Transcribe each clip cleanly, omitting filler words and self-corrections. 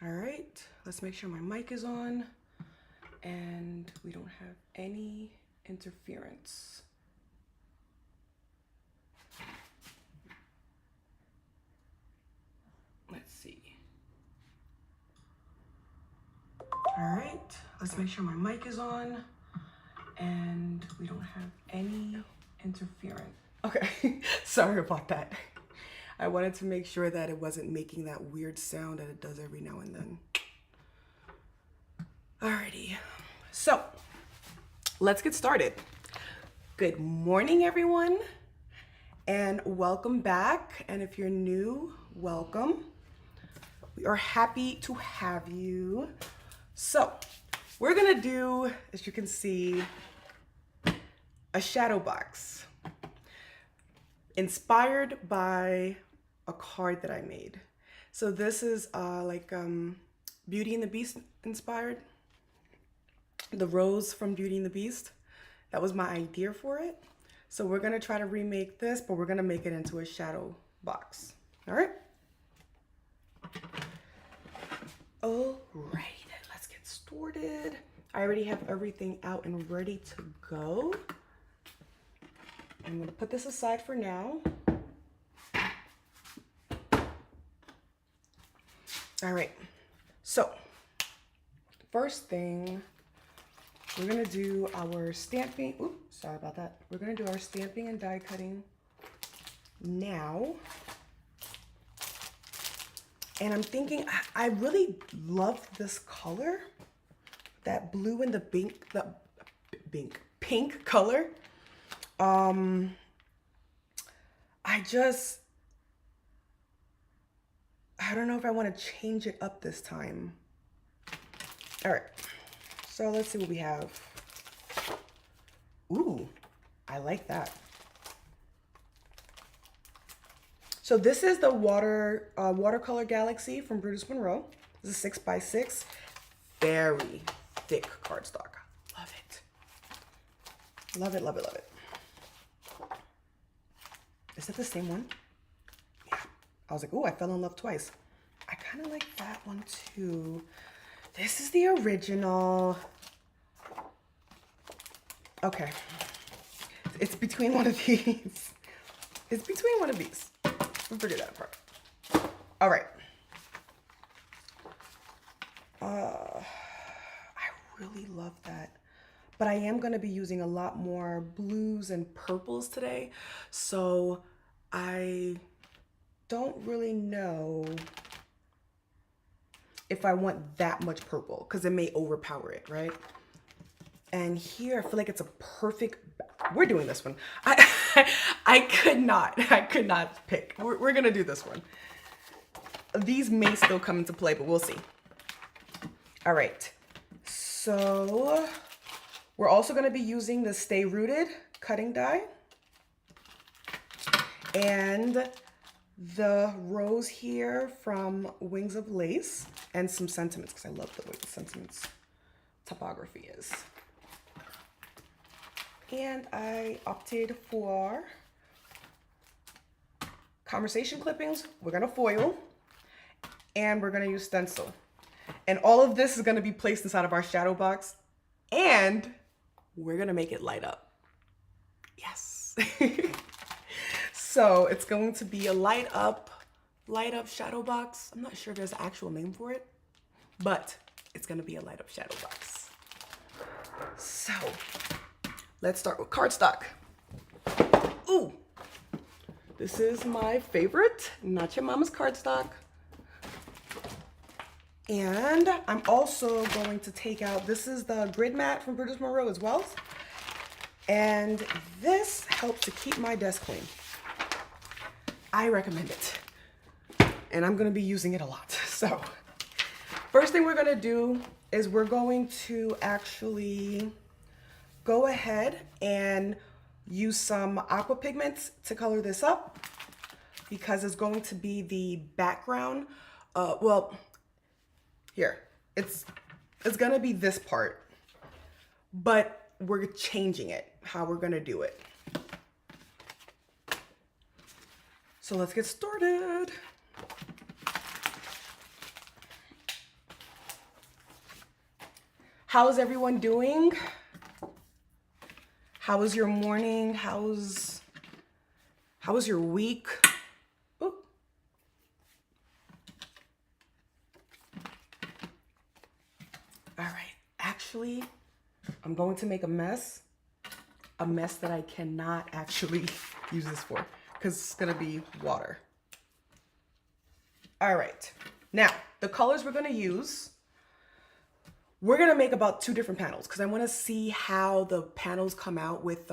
All right, let's make sure my mic is on and we don't have any interference. Let's see. All right, let's make sure my mic is on and we don't have any interference. Okay, sorry about that. I wanted to make sure that it wasn't making that weird sound that it does every now and then. Alrighty, so let's get started. Good morning, everyone, and welcome back. And if you're new, welcome. We are happy to have you. So we're gonna do, as you can see, a shadow box inspired by a card that I made. So this is Beauty and the Beast inspired. The rose from Beauty and the Beast. That was my idea for it. So we're gonna try to remake this, but we're gonna make it into a shadow box. All right? All right, let's get started. I already have everything out and ready to go. I'm gonna put this aside for now. All right, so first thing, we're gonna do our stamping. Oops, sorry about that. We're gonna do our stamping and die cutting now. And I'm thinking, I really love this color, that blue and the pink color. I don't know if I want to change it up this time. All right, so let's see what we have. Ooh, I like that. So this is the watercolor galaxy from Brutus Monroe. This is 6x6, very thick cardstock. Love it. Love it, love it, love it. Is it the same one? Yeah. I was like, oh, I fell in love twice. I kind of like that one too. This is the original. Okay. It's between one of these. It's between one of these. We'll figure that apart. All right. I really love that. But I am going to be using a lot more blues and purples today. So I don't really know if I want that much purple because it may overpower it, right? And here I feel like it's a perfect, we're doing this one. I could not pick. We're gonna do this one. These may still come into play, but we'll see. All right, so we're also gonna be using the Stay Rooted cutting die and the rose here from Wings of Lace and some sentiments, because I love the way the sentiments typography is. And I opted for conversation clippings. We're gonna foil and we're gonna use stencil. And all of this is gonna be placed inside of our shadow box and we're gonna make it light up. Yes. So it's going to be a light up shadow box. I'm not sure if there's an actual name for it, but it's gonna be a light up shadow box. So let's start with cardstock. Ooh, this is my favorite, Not Your Mama's cardstock. And I'm also going to take out, this is the grid mat from Brutus Monroe as well. And this helps to keep my desk clean. I recommend it. And I'm gonna be using it a lot. So first thing we're gonna do is we're going to actually go ahead and use some aqua pigments to color this up because it's going to be the background. Well, here, it's gonna be this part, but we're changing it, how we're gonna do it. So let's get started. how's everyone doing? How was your morning? How was your week? Ooh. All right, actually, I'm going to make a mess that I cannot actually use this for because it's gonna be water. All right, now the colors we're gonna use, we're gonna make about 2 different panels because I wanna see how the panels come out with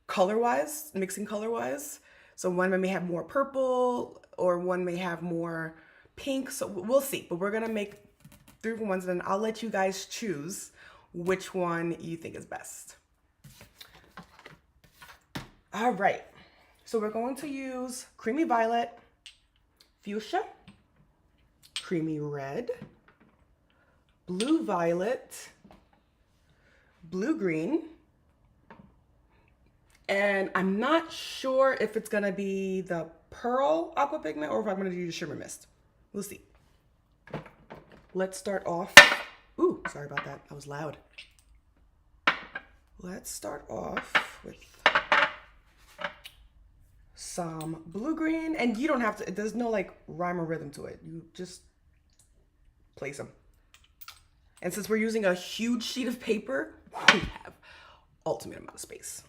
color-wise, mixing color-wise. So one may have more purple or one may have more pink, so we'll see. But we're gonna make 3 different ones and then I'll let you guys choose which one you think is best. All right, so we're going to use creamy violet, fuchsia, creamy red, blue violet, blue green, and I'm not sure if it's gonna be the pearl aqua pigment or if I'm gonna do the shimmer mist. We'll see. Let's start off. Ooh, sorry about that. That was loud. Let's start off with some blue green, and you don't have to, there's no like rhyme or rhythm to it. You just place them. And since we're using a huge sheet of paper, we have ultimate amount of space.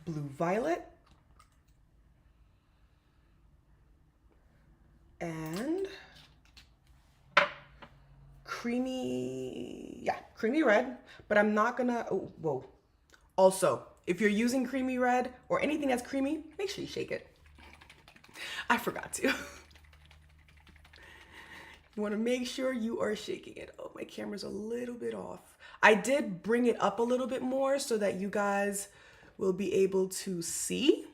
Blue violet. And creamy red, but I'm not gonna, oh, whoa. Also, if you're using creamy red or anything that's creamy, make sure you shake it. I forgot to. You wanna make sure you are shaking it. Oh, my camera's a little bit off. I did bring it up a little bit more so that you guys will be able to see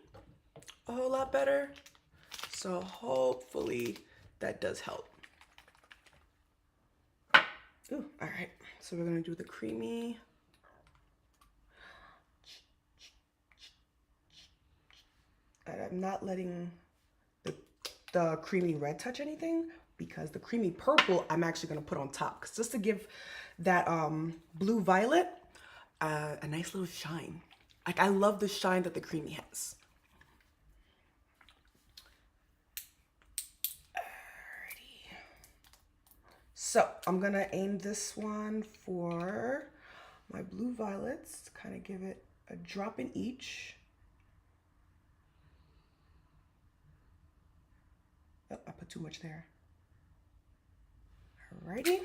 a whole lot better. So hopefully that does help. Ooh, all right, so we're gonna do the creamy. I'm not letting the creamy red touch anything because the creamy purple I'm actually gonna put on top, cause just to give that blue violet a nice little shine. Like I love the shine that the creamy has. Alrighty. So I'm gonna aim this one for my blue violets to kind of give it a drop in each. Oh, I put too much there. Alrighty.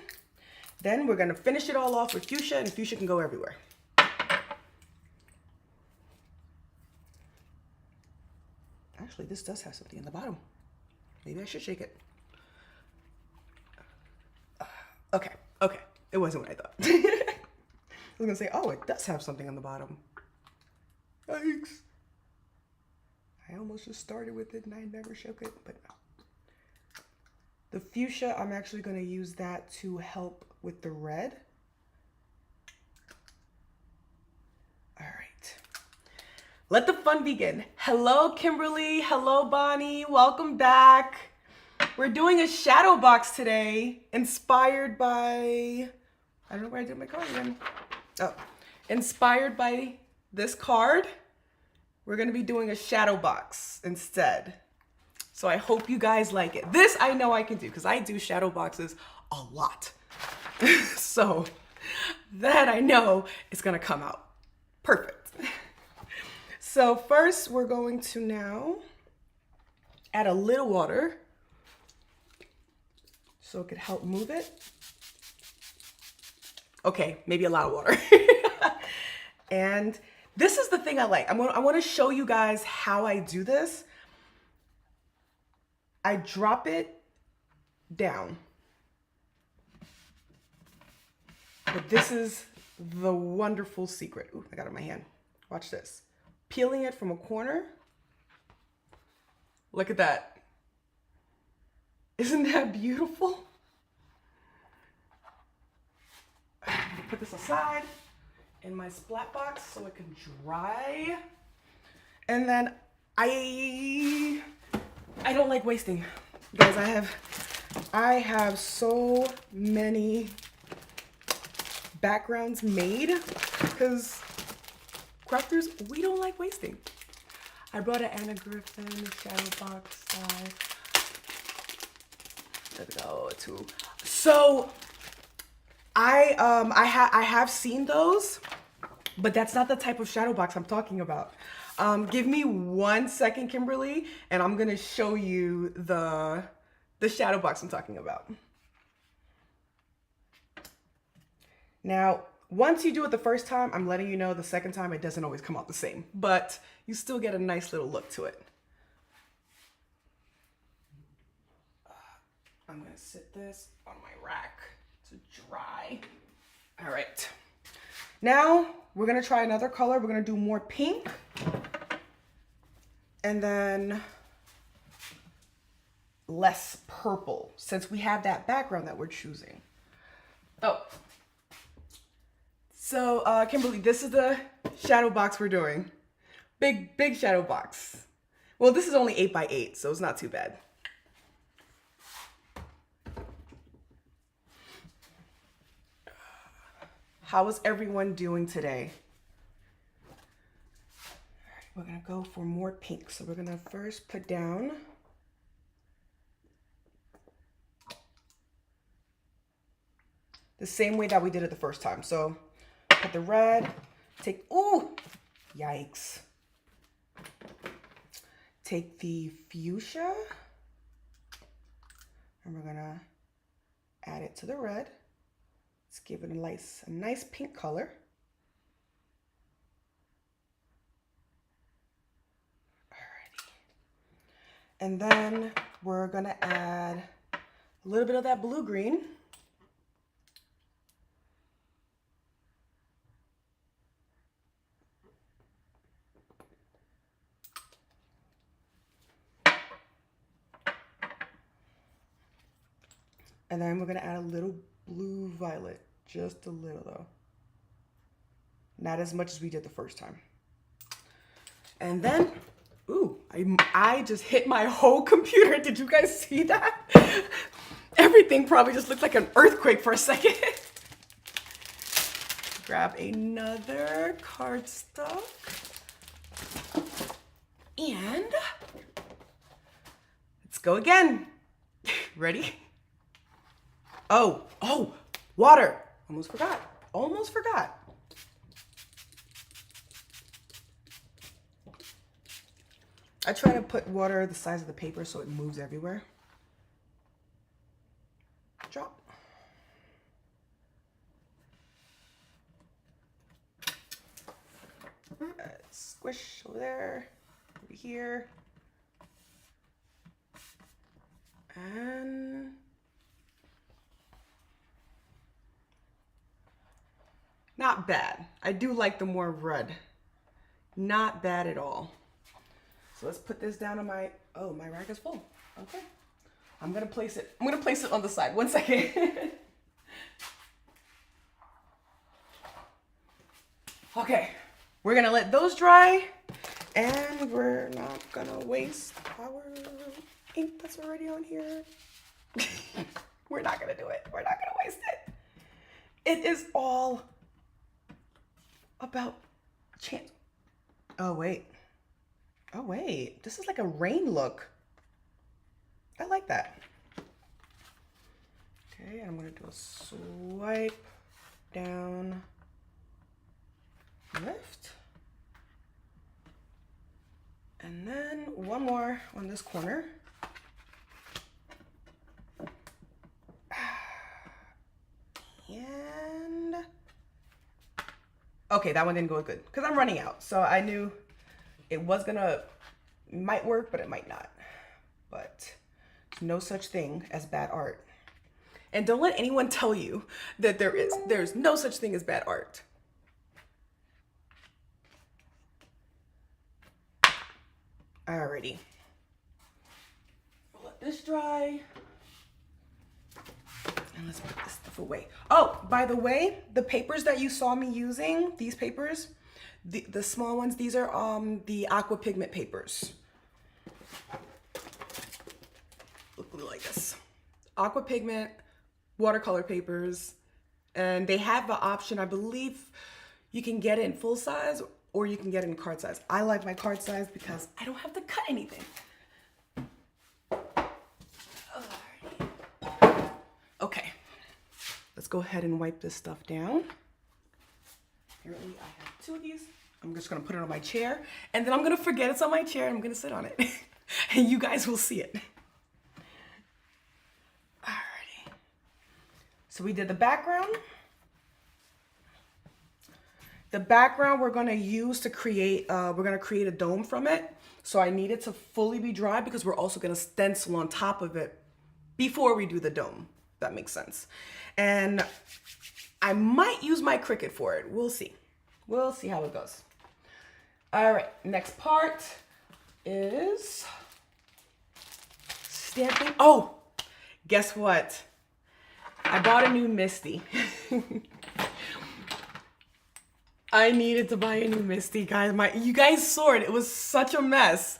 Then we're gonna finish it all off with fuchsia, and fuchsia can go everywhere. Actually, this does have something in the bottom. Maybe I should shake it. Okay, it wasn't what I thought. I was gonna say, oh, it does have something on the bottom. Yikes. I almost just started with it and I never shook it, but no. The fuchsia, I'm actually gonna use that to help with the red. All right, let the fun begin. Hello, Kimberly, hello, Bonnie, welcome back. We're doing a shadow box today, inspired by, I don't know where I did my card again. Oh, inspired by this card. We're gonna be doing a shadow box instead. So I hope you guys like it. This I know I can do because I do shadow boxes a lot. So that I know is gonna come out perfect. So first we're going to now add a little water so it could help move it. Okay, maybe a lot of water. And this is the thing I like. I want to show you guys how I do this. I drop it down. But this is the wonderful secret. Ooh, I got it in my hand. Watch this. Peeling it from a corner. Look at that. Isn't that beautiful? I'm gonna put this aside in my splat box so it can dry. And then I don't like wasting. Guys, I have so many backgrounds made, because crafters, we don't like wasting. I brought an Anna Griffin shadow box die. Let's go to. So I have seen those, but that's not the type of shadow box I'm talking about. Give me 1 second, Kimberly, and I'm gonna show you the shadow box I'm talking about. Now, once you do it the first time, I'm letting you know the second time it doesn't always come out the same, but you still get a nice little look to it. I'm gonna sit this on my rack to dry. All right. Now we're gonna try another color. We're gonna do more pink. And then less purple, since we have that background that we're choosing. Oh. So, Kimberly, this is the shadow box we're doing. Big shadow box. Well, this is only 8 by 8, so it's not too bad. How is everyone doing today? All right, we're gonna go for more pink. So we're gonna first put down the same way that we did it the first time. So put the red, take, ooh, yikes. Take the fuchsia, and we're gonna add it to the red. Let's give it a nice pink color. Alrighty. And then we're gonna add a little bit of that blue-green. And then we're gonna add a little blue-violet, just a little though. Not as much as we did the first time. And then, ooh, I just hit my whole computer. Did you guys see that? Everything probably just looked like an earthquake for a second. Grab another cardstock. And let's go again. Ready? Oh, water. Almost forgot. I try to put water the size of the paper so it moves everywhere. Drop. Squish over there, over here. And not bad. I do like the more red. Not bad at all. So let's put this down on my rack is full. Okay. I'm gonna place it on the side. 1 second. Okay. We're gonna let those dry, and we're not gonna waste our ink that's already on here. We're not gonna do it. We're not gonna waste it. It is all about chance. Oh wait, this is like a rain look. I like that. Okay, I'm gonna do a swipe down, lift, and then one more on this corner. And okay, that one didn't go good because I'm running out. So I knew it might work, but it might not. But no such thing as bad art. And don't let anyone tell you that there's no such thing as bad art. Alrighty. We'll let this dry. And let's put this stuff away. Oh, by the way, the papers that you saw me using, these papers, the small ones, these are the aqua pigment papers. Look like this. Aqua pigment, watercolor papers. And they have the option, I believe you can get it in full size or you can get it in card size. I like my card size because I don't have to cut anything. Okay, let's go ahead and wipe this stuff down. Apparently I have 2 of these. I'm just gonna put it on my chair and then I'm gonna forget it's on my chair and I'm gonna sit on it and you guys will see it. Alrighty. So we did the background. The background we're gonna use to create, we're gonna create a dome from it. So I need it to fully be dry because we're also gonna stencil on top of it before we do the dome. That makes sense. And I might use my Cricut for it. We'll see. We'll see how it goes. All right, next part is stamping. Oh, guess what? I bought a new Misty. I needed to buy a new Misty, guys. You guys saw it. It was such a mess.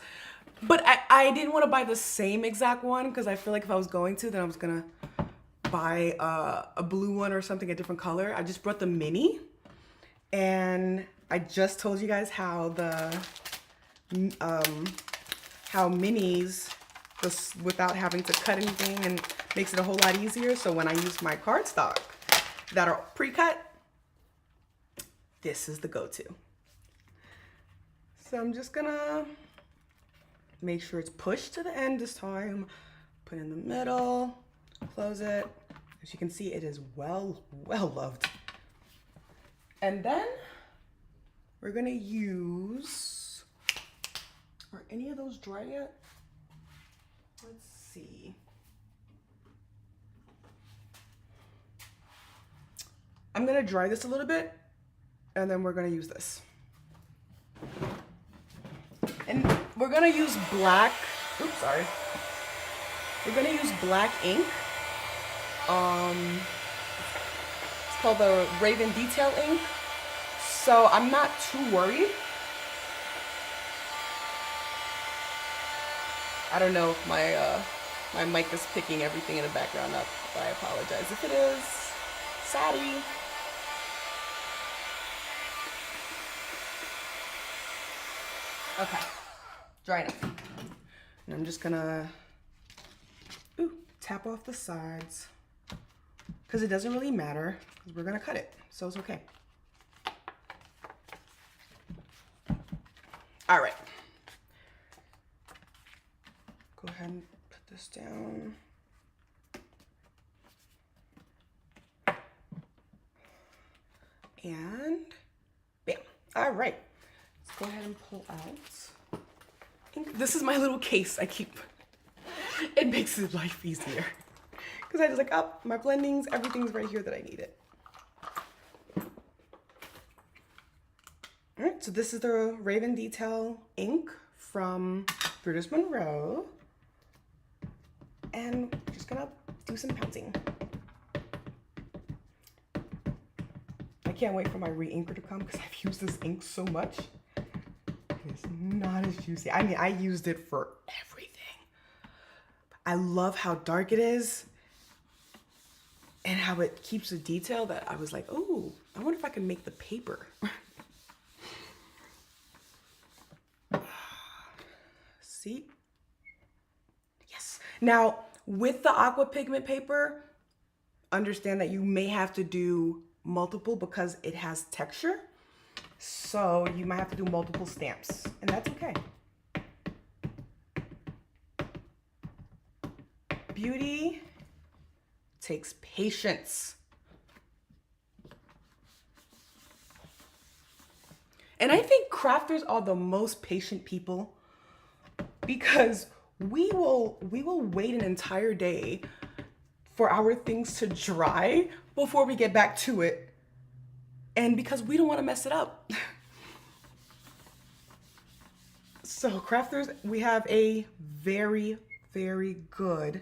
But I didn't want to buy the same exact one because I feel like if I was going to, then I was going to buy a blue one or something, a different color. I just brought the mini. And I just told you guys how how minis, just without having to cut anything, and makes it a whole lot easier. So when I use my cardstock that are pre-cut, this is the go-to. So I'm just gonna make sure it's pushed to the end this time. Put it in the middle, close it. As you can see, it is well loved. And then we're gonna use, are any of those dry yet? Let's see. I'm gonna dry this a little bit and then we're gonna use this. And we're gonna use black, oops, sorry. We're gonna use black ink. It's called the Raven Detail ink. So I'm not too worried. I don't know if my mic is picking everything in the background up, but I apologize if it is. Sorry. Okay, dry enough. And I'm just gonna tap off the sides because it doesn't really matter because we're gonna cut it, so it's okay. All right. Go ahead and put this down. And bam. All right. Let's go ahead and pull out. This is my little case I keep. It makes life easier. Because I just like, oh, my blendings, everything's right here that I need it. All right, so this is the Raven Detail ink from Brutus Monroe. And I'm just gonna do some pouncing. I can't wait for my re-inker to come because I've used this ink so much. It's not as juicy. I mean, I used it for everything. I love how dark it is and how it keeps the detail that I was like, oh, I wonder if I can make the paper. See? Yes. Now, with the aqua pigment paper, understand that you may have to do multiple because it has texture. So you might have to do multiple stamps, and that's okay. Beauty takes patience. And I think crafters are the most patient people because we will wait an entire day for our things to dry before we get back to it. And because we don't want to mess it up. So crafters, we have a very, very good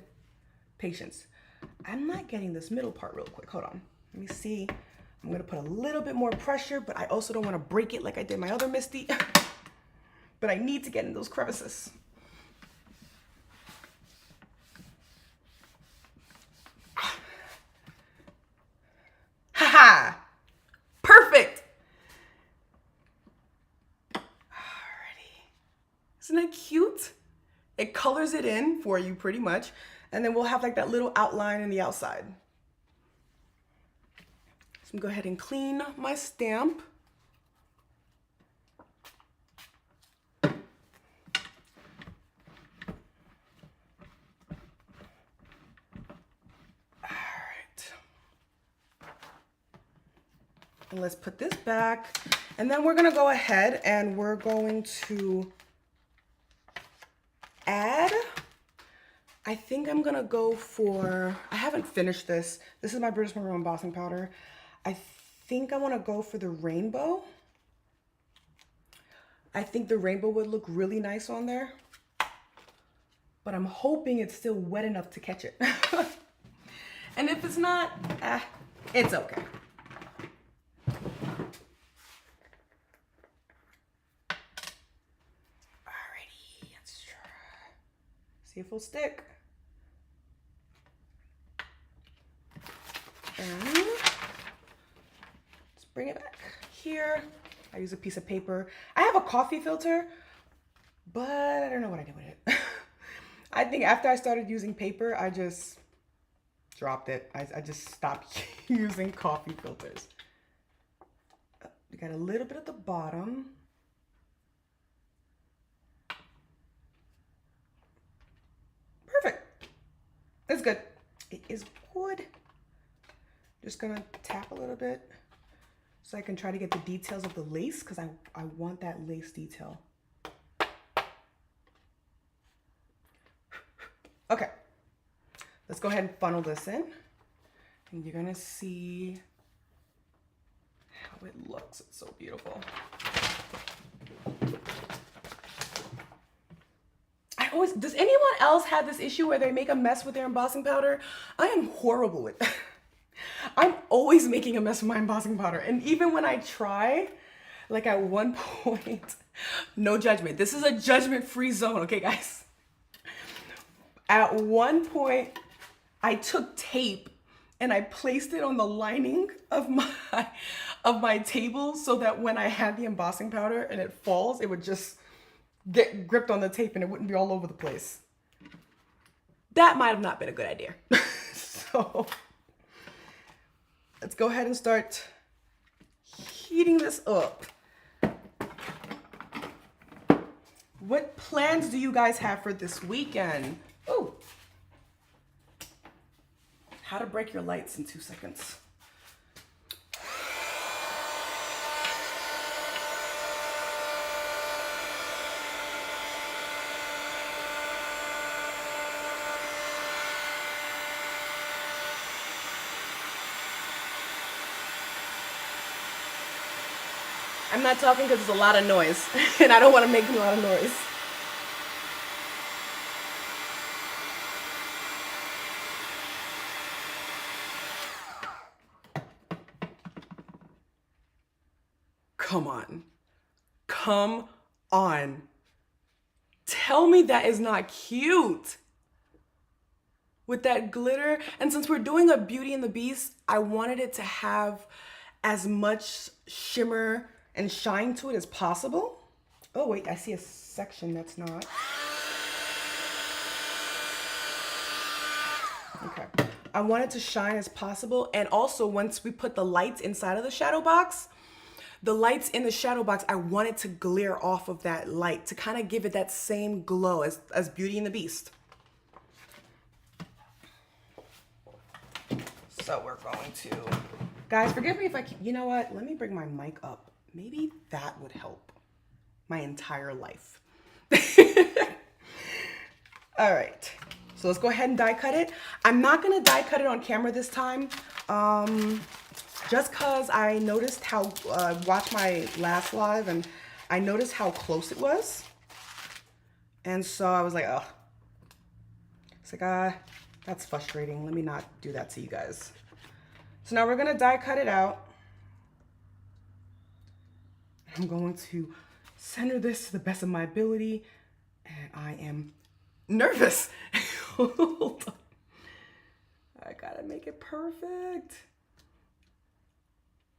patience. I'm not getting this middle part real quick. Hold on. Let me see. I'm going to put a little bit more pressure, but I also don't want to break it like I did my other Misty. But I need to get in those crevices. It colors it in for you pretty much. And then we'll have like that little outline in the outside. So I'm gonna go ahead and clean my stamp. And let's put this back. And then we're gonna go ahead and we're going to add, I think I'm gonna go for, I haven't finished this. This is my Brutus Monroe embossing powder. I think I wanna go for the rainbow. I think the rainbow would look really nice on there, but I'm hoping it's still wet enough to catch it. And if it's not, it's okay. See if it'll stick. And let's bring it back here. I use a piece of paper. I have a coffee filter, but I don't know what I did with it. I think after I started using paper, I just dropped it. I just stopped using coffee filters. We got a little bit at the bottom. It's good. It is good. Just gonna tap a little bit so I can try to get the details of the lace because I want that lace detail. Okay, let's go ahead and funnel this in and you're gonna see how it looks. It's so beautiful. Does anyone else have this issue where they make a mess with their embossing powder? I am horrible with that. I'm always making a mess with my embossing powder. And even when I try, like at one point, no judgment. This is a judgment-free zone, okay, guys? At one point, I took tape and I placed it on the lining of my table so that when I had the embossing powder and it falls, it would just get gripped on the tape and it wouldn't be all over the place. That might have not been a good idea. So let's go ahead and start heating this up. What plans do you guys have for this weekend? Oh, how to break your lights in 2 seconds. I'm not talking because there's a lot of noise and I don't want to make a lot of noise. Come on. Come on. Tell me that is not cute. With that glitter. And since we're doing a Beauty and the Beast, I wanted it to have as much shimmer and shine to it as possible. Oh wait, I see a section that's not. Okay. I want it to shine as possible. And also once we put the lights inside of the shadow box, the lights in the shadow box, I want it to glare off of that light to kind of give it that same glow as Beauty and the Beast. So we're going to, guys, forgive me if I keep, you know what? Let me bring my mic up. Maybe that would help my entire life. All right, so let's go ahead and die cut it. I'm not gonna die cut it on camera this time, just cause I noticed how, watched my last live and I noticed how close it was. And so I was like, oh, it's like, that's frustrating. Let me not do that to you guys. So now we're gonna die cut it out. I'm going to center this to the best of my ability, and I am nervous. Hold on. I gotta make it perfect.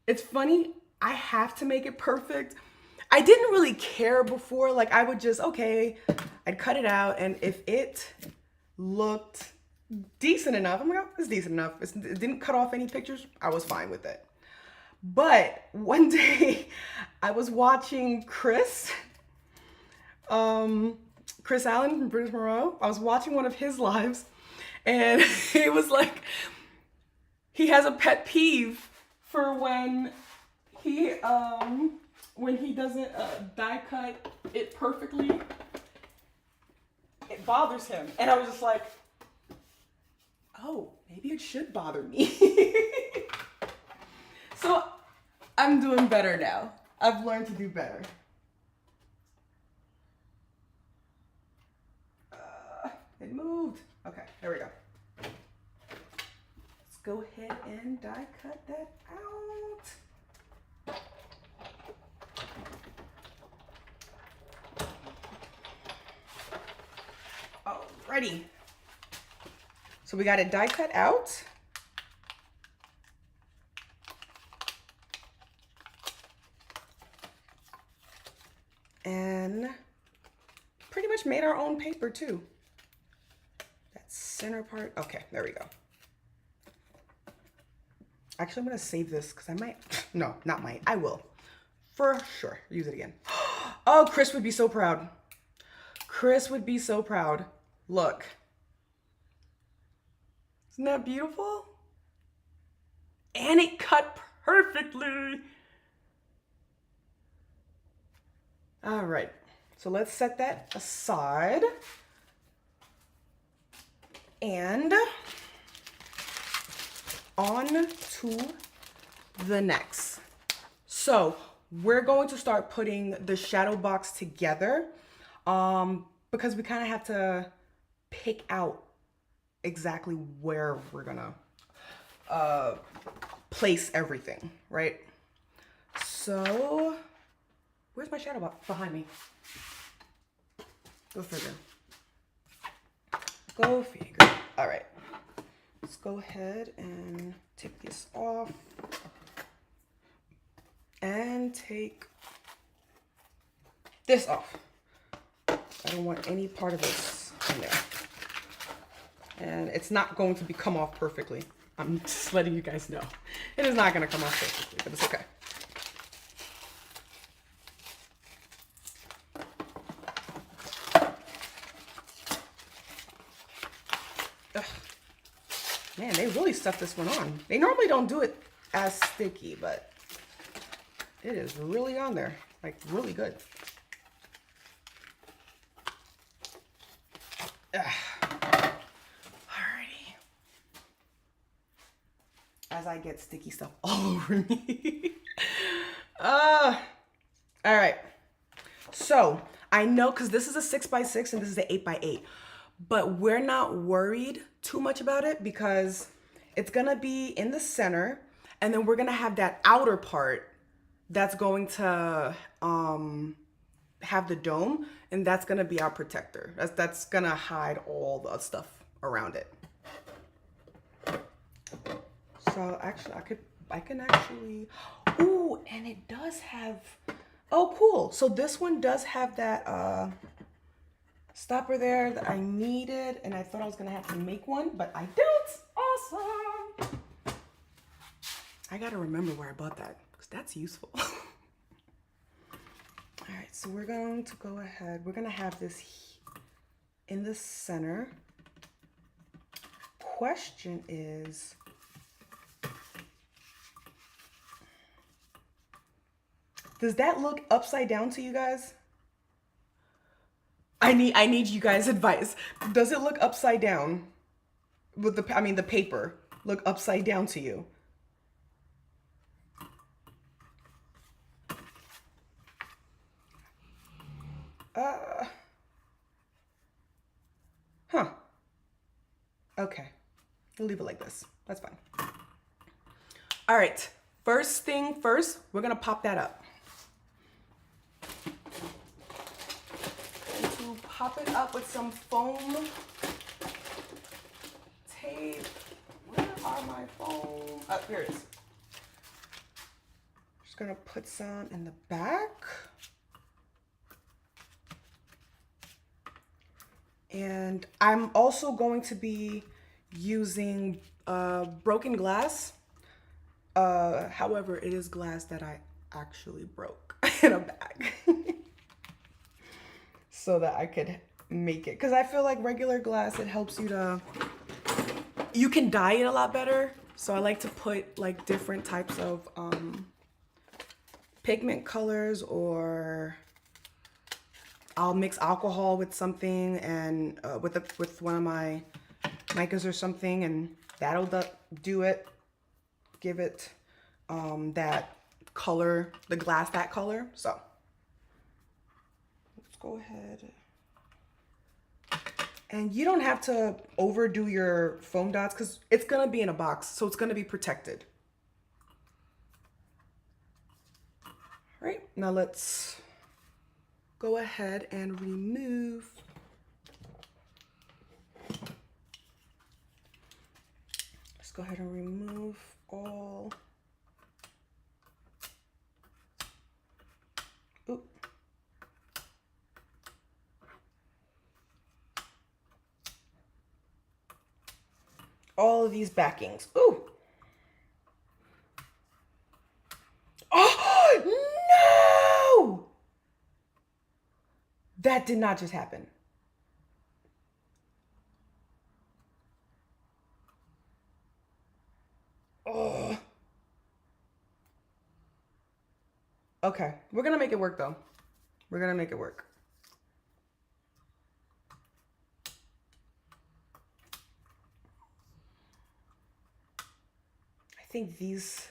It's funny, I have to make it perfect. I didn't really care before. Like I would just, okay, I'd cut it out. And if it looked decent enough, I'm like, oh, it's decent enough. It didn't cut off any pictures. I was fine with it. But one day I was watching Chris Allen from Brutus Monroe. I was watching one of his lives and he was like, he has a pet peeve for when he doesn't die cut it perfectly. It bothers him. And I was just like, oh, maybe it should bother me. So I'm doing better now. I've learned to do better. It moved. Okay, there we go. Let's go ahead and die cut that out. Alrighty. So we got it die cut out. And pretty much made our own paper too. That center part. Okay, there we go. Actually, I'm gonna save this because I might, no, not might, I will. For sure, use it again. Oh, Chris would be so proud. Chris would be so proud. Look. Isn't that beautiful? And it cut perfectly. All right, so let's set that aside. And on to the next. So we're going to start putting the shadow box together because we kind of have to pick out exactly where we're gonna place everything, right? So where's my shadow box? Behind me. Go figure. Go figure. All right. Let's go ahead and take this off and take this off. I don't want any part of this in there. And it's not going to come off perfectly. I'm just letting you guys know. It is not going to come off perfectly, but it's okay. Ugh. Man, they really stuck this one on. They normally don't do it as sticky, but it is really on there. Like, really good. Ugh. Alrighty. As I get sticky stuff all over me. Alright. So, I know, because this is a 6x6 and this is an 8x8. But we're not worried too much about it because it's gonna be in the center and then we're gonna have that outer part that's going to have the dome, and that's gonna be our protector. That's gonna hide all the stuff around it. So actually I can actually, ooh, and it does have, oh cool. So this one does have that stopper there that I needed, and I thought I was gonna have to make one, but I don't. Awesome. I gotta remember where I bought that because that's useful. All right, so we're going to go ahead. We're gonna have this in the center. Question is, does that look upside down to you guys? I need you guys' advice. Does it look upside down with the paper look upside down to you? Huh. Okay. We'll leave it like this. That's fine. All right. First thing first, we're going to pop that up. Pop it up with some foam tape. Where are my foam? Oh, here it is. Just gonna put some in the back. And I'm also going to be using broken glass. However, it is glass that I actually broke in a bag. So that I could make it. Because I feel like regular glass, it helps you to, you can dye it a lot better. So I like to put like different types of pigment colors, or I'll mix alcohol with something and with one of my micas or something, and that'll do it, give it that color, the glass that color. So let's go ahead. And you don't have to overdo your foam dots because it's gonna be in a box, so it's gonna be protected. All right, now let's go ahead and remove. Let's go ahead and remove all. Oop. All of these backings. Ooh. Oh, no! That did not just happen. Oh. Okay, we're gonna make it work though. We're gonna make it work. I think these,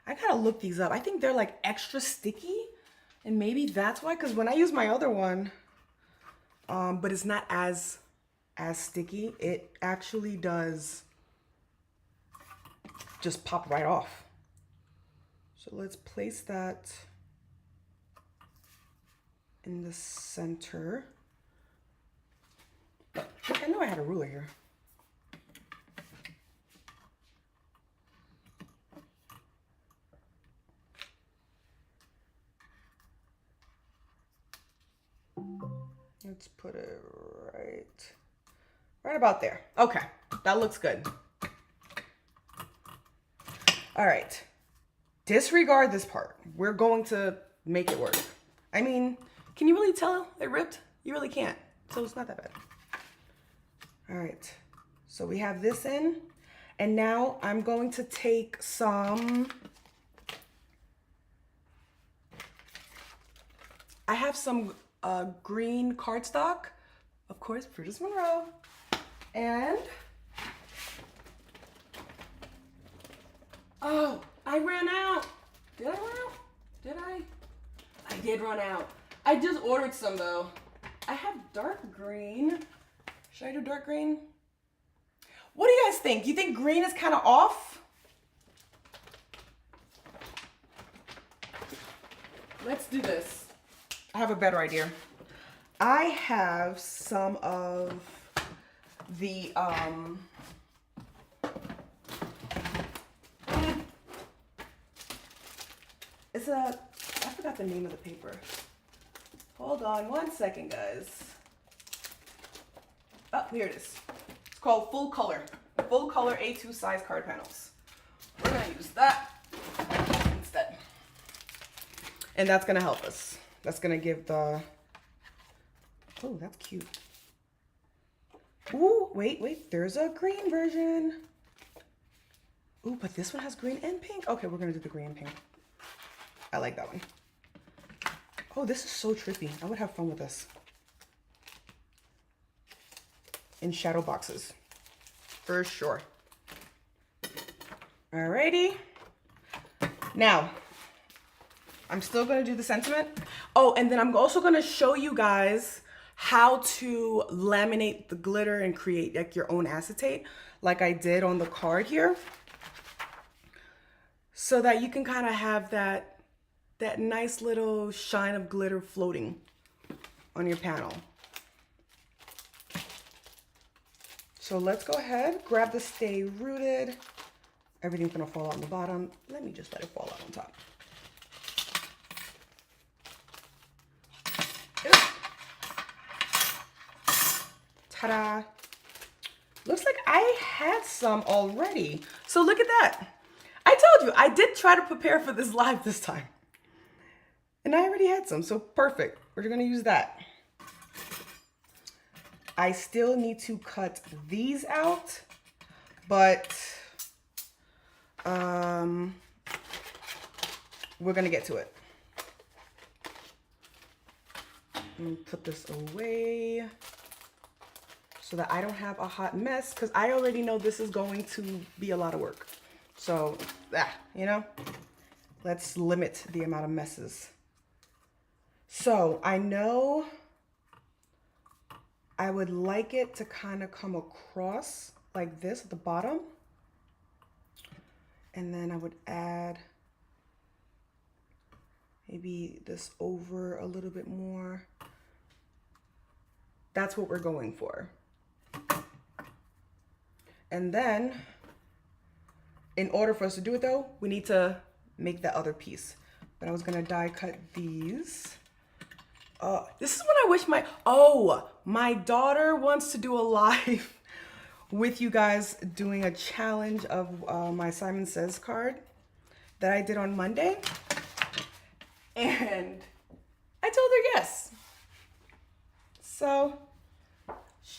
I gotta look these up. I think they're like extra sticky, and maybe that's why, because when I use my other one, but it's not as sticky, it actually does just pop right off. So let's place that in the center. I know I had a ruler here. Let's put it right about there. Okay, that looks good. All right, disregard this part. We're going to make it work. I mean, can you really tell it ripped? You really can't, so it's not that bad. All right, so we have this in, and now I'm going to take some, I have some green cardstock, of course, Brutus Monroe, and oh, I ran out. Did I run out? Did I? I did run out. I just ordered some though. I have dark green. Should I do dark green? What do you guys think? You think green is kind of off? Let's do this. I have a better idea. I have some of the it's a, I forgot the name of the paper. Hold on one second, guys. Oh, here it is. It's called Full Color A2 size card panels. We're gonna use that instead. And that's gonna help us. That's gonna give the, oh, that's cute. Ooh, wait, there's a green version. Ooh, but this one has green and pink. Okay, we're gonna do the green and pink. I like that one. Oh, this is so trippy. I would have fun with this. In shadow boxes, for sure. Alrighty. Now, I'm still gonna do the sentiment. Oh, and then I'm also gonna show you guys how to laminate the glitter and create like your own acetate, like I did on the card here, so that you can kind of have that nice little shine of glitter floating on your panel. So let's go ahead, grab the Stay Rooted. Everything's gonna fall out on the bottom. Let me just let it fall out on top. Ta-da. Looks like I had some already. So look at that. I told you, I did try to prepare for this live this time. And I already had some, so perfect. We're gonna use that. I still need to cut these out, but we're gonna get to it. Let me put this away so that I don't have a hot mess, because I already know this is going to be a lot of work. So, you know, let's limit the amount of messes. So I know I would like it to kind of come across like this at the bottom. And then I would add maybe this over a little bit more. That's what we're going for. And then, in order for us to do it though, we need to make that other piece. But I was gonna die cut these. This is when I wish my daughter wants to do a live with you guys doing a challenge of my Simon Says card that I did on Monday. And I told her yes. So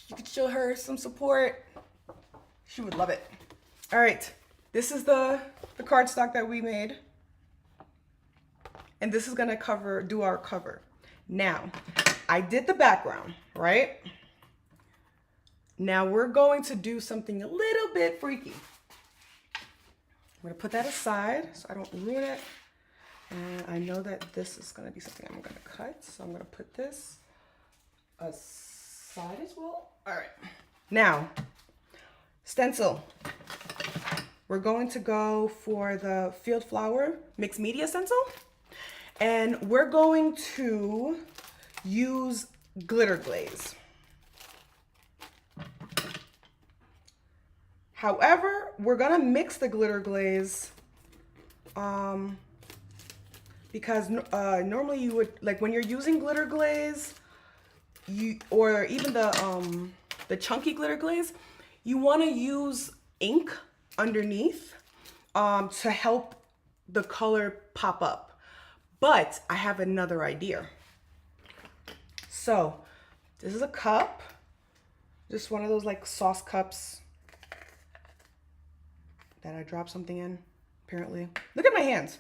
you could show her some support. She would love it. All right, this is the cardstock that we made. And this is gonna do our cover. Now, I did the background, right? Now we're going to do something a little bit freaky. I'm gonna put that aside so I don't ruin it. And I know that this is gonna be something I'm gonna cut. So I'm gonna put this aside as well. All right, now, stencil. We're going to go for the Field Flower Mixed Media stencil. And we're going to use glitter glaze. However, we're gonna mix the glitter glaze because normally you would, like when you're using glitter glaze, or even the chunky glitter glaze, you want to use ink underneath to help the color pop up. But I have another idea. So this is a cup, just one of those like sauce cups that I dropped something in, apparently. Look at my hands.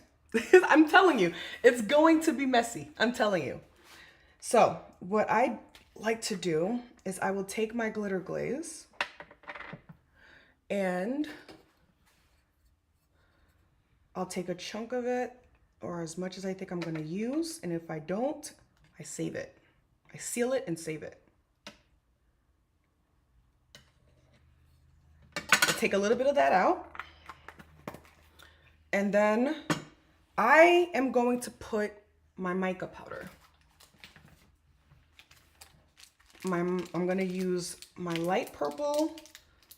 I'm telling you, it's going to be messy. I'm telling you. So what I like to do is I will take my glitter glaze and I'll take a chunk of it, or as much as I think I'm gonna use, and if I don't, I save it. I seal it and save it. I'll take a little bit of that out. And then I am going to put my mica powder. I'm gonna use my light purple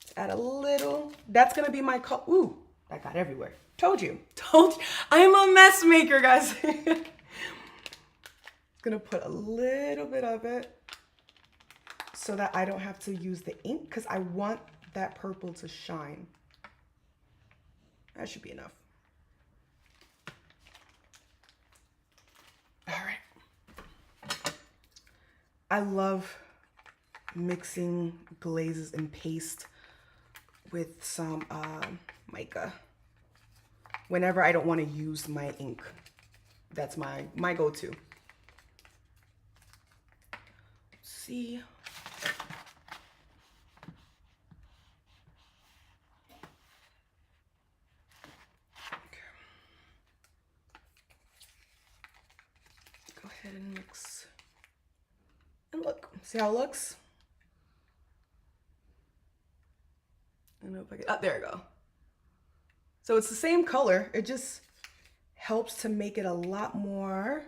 to add a little. That's gonna be my color. Ooh, that got everywhere. Told you. I'm a mess maker, guys. Gonna put a little bit of it so that I don't have to use the ink, because I want that purple to shine. That should be enough. All right. I love mixing glazes and paste with some mica whenever I don't want to use my ink. That's my go-to. See. Okay. Go ahead and mix. And look, see how it looks? I don't know if I can, there we go. So it's the same color, it just helps to make it a lot more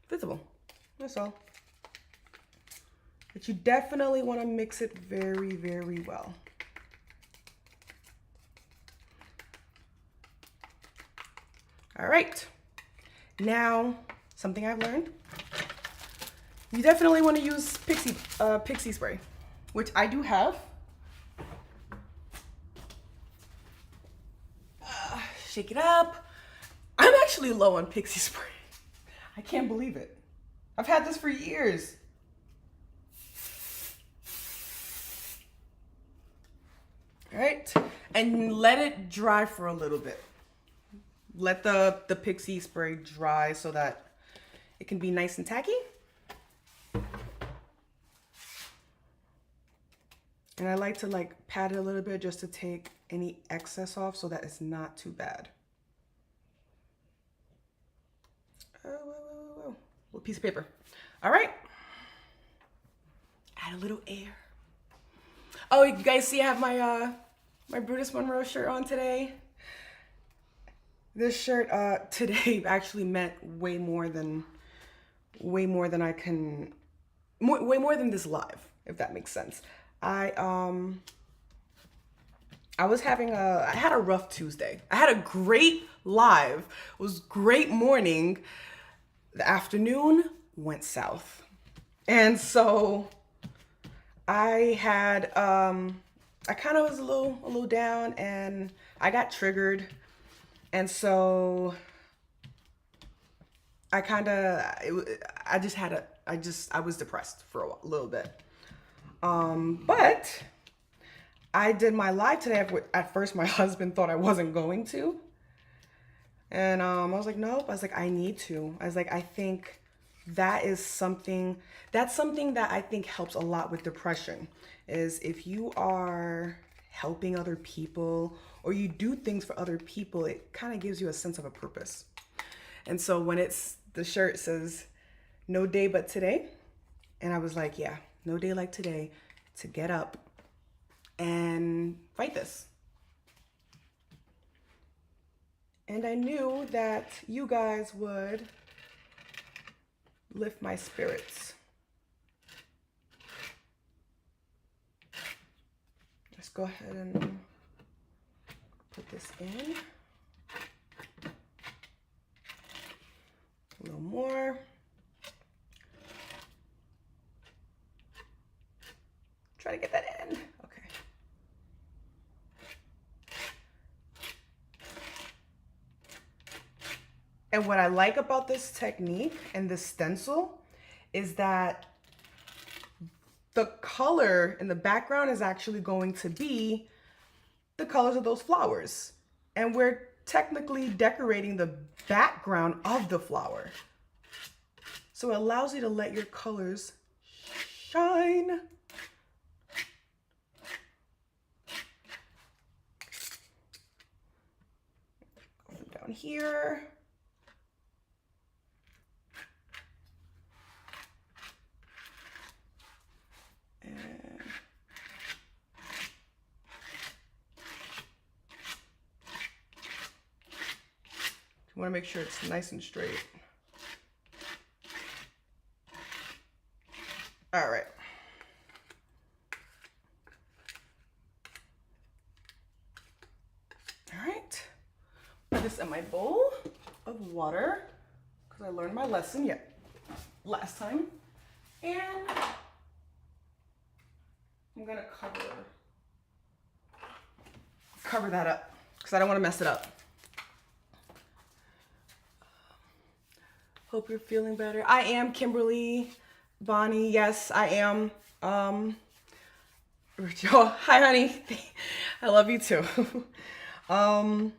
visible, that's all. But you definitely want to mix it very, very well. All right, now something I've learned. you definitely want to use pixie spray, which I do have. Shake it up. I'm actually low on pixie spray. I can't believe it. I've had this for years. All right, and let it dry for a little bit. Let the pixie spray dry so that it can be nice and tacky. And I like to like pat it a little bit just to take any excess off so that it's not too bad. Oh, whoa, whoa, whoa. Little piece of paper. All right. Add a little air. Oh, you guys see I have my my Brutus Monroe shirt on today. This shirt today actually meant way more than I can, way more than this live, if that makes sense. I had a rough Tuesday. I had a great live. It was great morning. The afternoon went south. And so I had I kind of was a little down, and I got triggered. And so I was depressed for a little bit. But I did my live today. At first, my husband thought I wasn't going to. And I was like, nope. I was like, I need to. I was like, I think that's something that I think helps a lot with depression, is if you are helping other people or you do things for other people, it kind of gives you a sense of a purpose. And so when the shirt says, no day but today. And I was like, yeah, no day like today to get up and fight this. And I knew that you guys would lift my spirits. Let's go ahead and put this in. A little more. Try to get that in. Okay. And what I like about this technique and this stencil is that the color in the background is actually going to be the colors of those flowers. And we're technically decorating the background of the flower. So it allows you to let your colors shine. Down here. You want to make sure it's nice and straight. All right. All right. Put this in my bowl of water because I learned my lesson last time. And I'm going to cover that up because I don't want to mess it up. Hope you're feeling better. I am Kimberly, Bonnie. Yes, I am. Oh, hi, honey. I love you too. I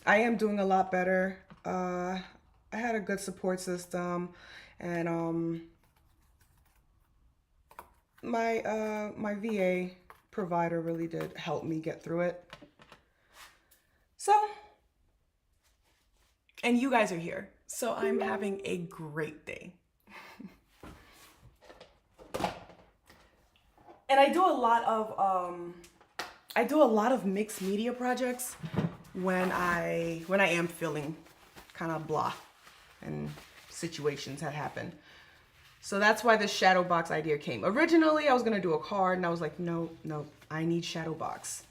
am doing a lot better. I had a good support system, and my VA provider really did help me get through it. So, and you guys are here. So I'm having a great day. And I do a lot of mixed media projects when I am feeling kind of blah and situations had happened. So that's why this shadow box idea came. Originally, I was gonna do a card, and I was like, no, I need shadow box.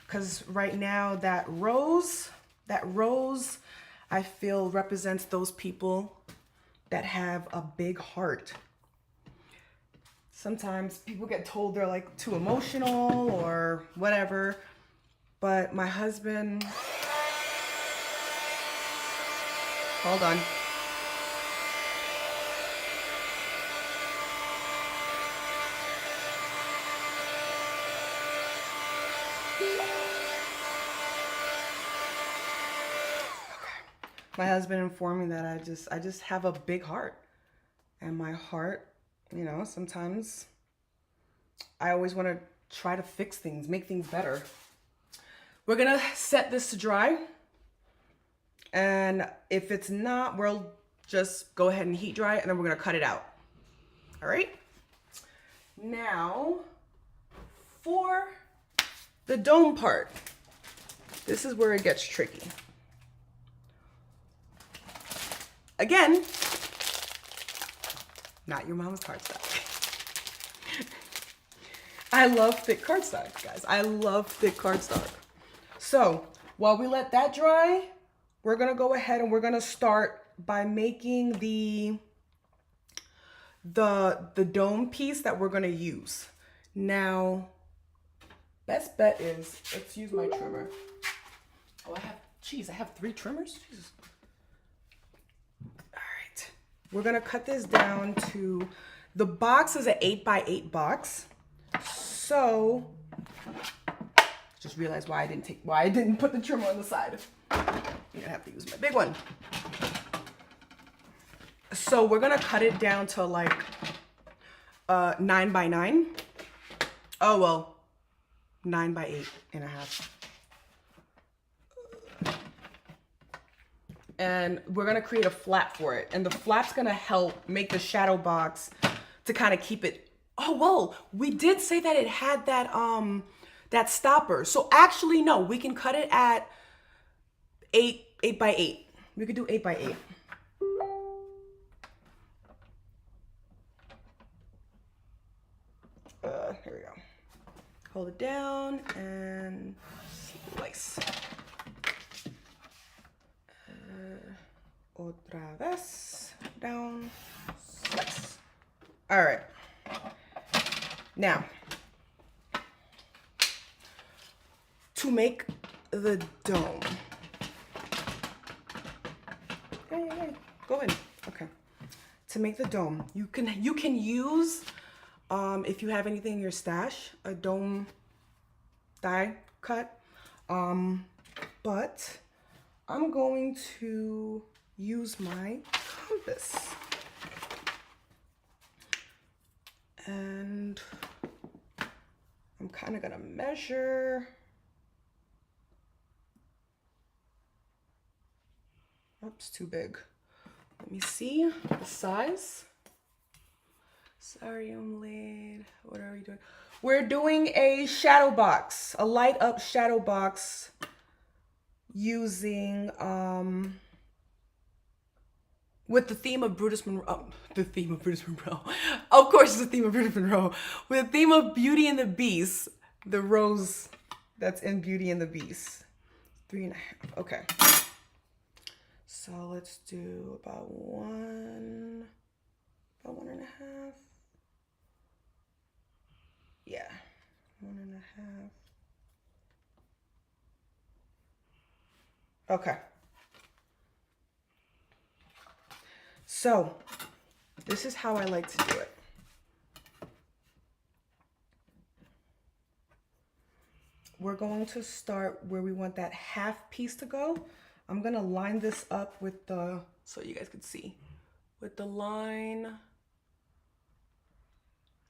Because right now that rose, I feel represents those people that have a big heart. Sometimes people get told they're like too emotional or whatever, but my husband, hold on. My husband informed me that I just have a big heart, and my heart, you know, sometimes I always want to try to fix things, make things better. We're gonna set this to dry, and if it's not, we'll just go ahead and heat dry it, and then we're gonna cut it out. All right. Now, for the dome part, this is where it gets tricky. Again, not your mama's cardstock. I love thick cardstock, guys. I love thick cardstock. So while we let that dry, we're gonna go ahead and we're gonna start by making the dome piece that we're gonna use. Now, best bet is, let's use my trimmer. Oh, I have 3 trimmers? Jesus. We're gonna cut this down to, the box is an 8x8 box. So, just realized why I didn't put the trimmer on the side. I'm gonna have to use my big one. So we're gonna cut it down to like 9x9. Oh well, 9x8.5. And we're gonna create a flap for it. And the flap's gonna help make the shadow box to kind of keep it. Oh, well, we did say that it had that stopper. So actually, no, we can cut it at 8x8. We could do 8x8. Here we go. Hold it down and slice. Otra vez, down, slice. All right. Now, to make the dome. Hey, go in. Okay. To make the dome, you can use, if you have anything in your stash, a dome die cut. But I'm going to use my compass. And I'm kind of gonna measure. Oops, too big. Let me see the size. Sorry, I'm late. What are we doing? We're doing a shadow box, a light up shadow box using, with the theme of Brutus Monroe, the theme of Brutus Monroe. Of course, it's the theme of Brutus Monroe. With the theme of Beauty and the Beast, the rose that's in Beauty and the Beast. 3.5. Okay. So let's do about 1.5. Yeah, 1.5. Okay. So this is how I like to do it. We're going to start where we want that half piece to go. I'm gonna line this up with the, so you guys could see, with the line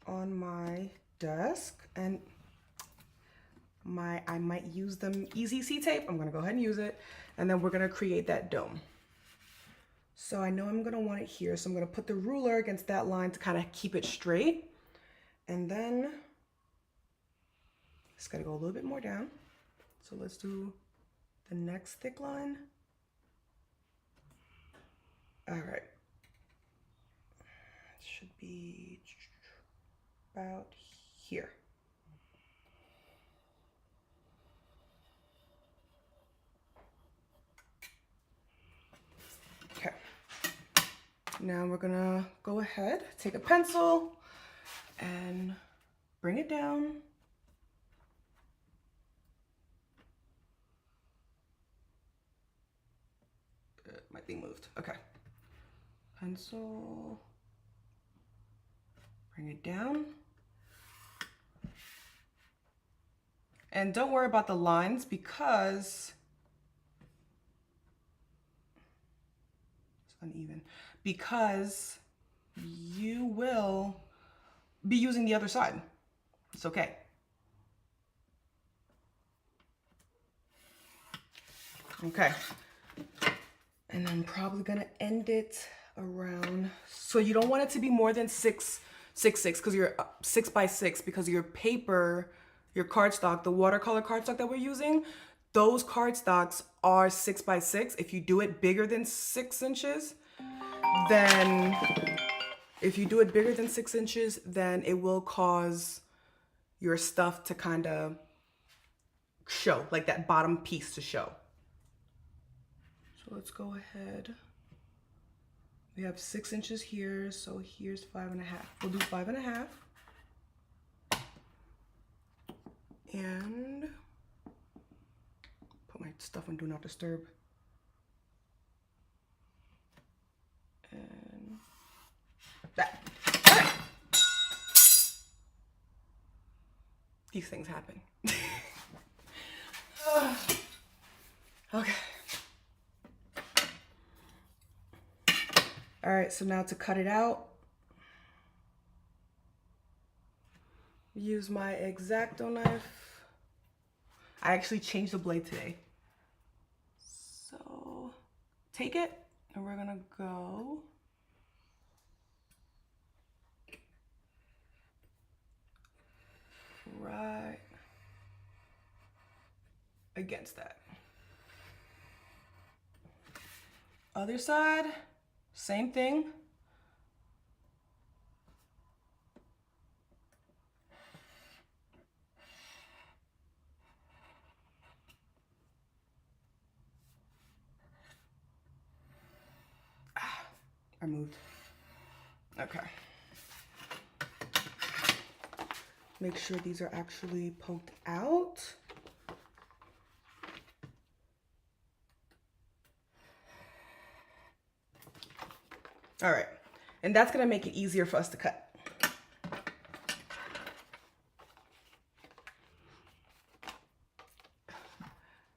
on my desk, and I might use the Easy C tape. I'm gonna go ahead and use it, and then we're gonna create that dome. So I know I'm gonna want it here, so I'm gonna put the ruler against that line to kind of keep it straight, and then just gotta go a little bit more down. So let's do the next thick line. All right. It should be about here. Okay. Now we're gonna go ahead, take a pencil, and bring it down. My thing moved. Okay. Pencil. Bring it down. And don't worry about the lines because it's uneven. Because you will be using the other side. It's okay. Okay. And I'm probably gonna end it around, so you don't want it to be more than 6x6 because you're 6x6 because your paper, your cardstock, the watercolor cardstock that we're using, those cardstocks are 6x6. If you do it bigger than 6 inches, then then it will cause your stuff to kind of show, like that bottom piece to show. So let's go ahead. We have 6 inches here, so here's 5.5. We'll do 5.5. And put my stuff on Do Not Disturb. And that. Ah! These things happen. Okay. All right, so now to cut it out, use my X-Acto knife. I actually changed the blade today. So take it and we're gonna go right against that. Other side, same thing. I moved. Okay. Make sure these are actually poked out. All right, and that's gonna make it easier for us to cut.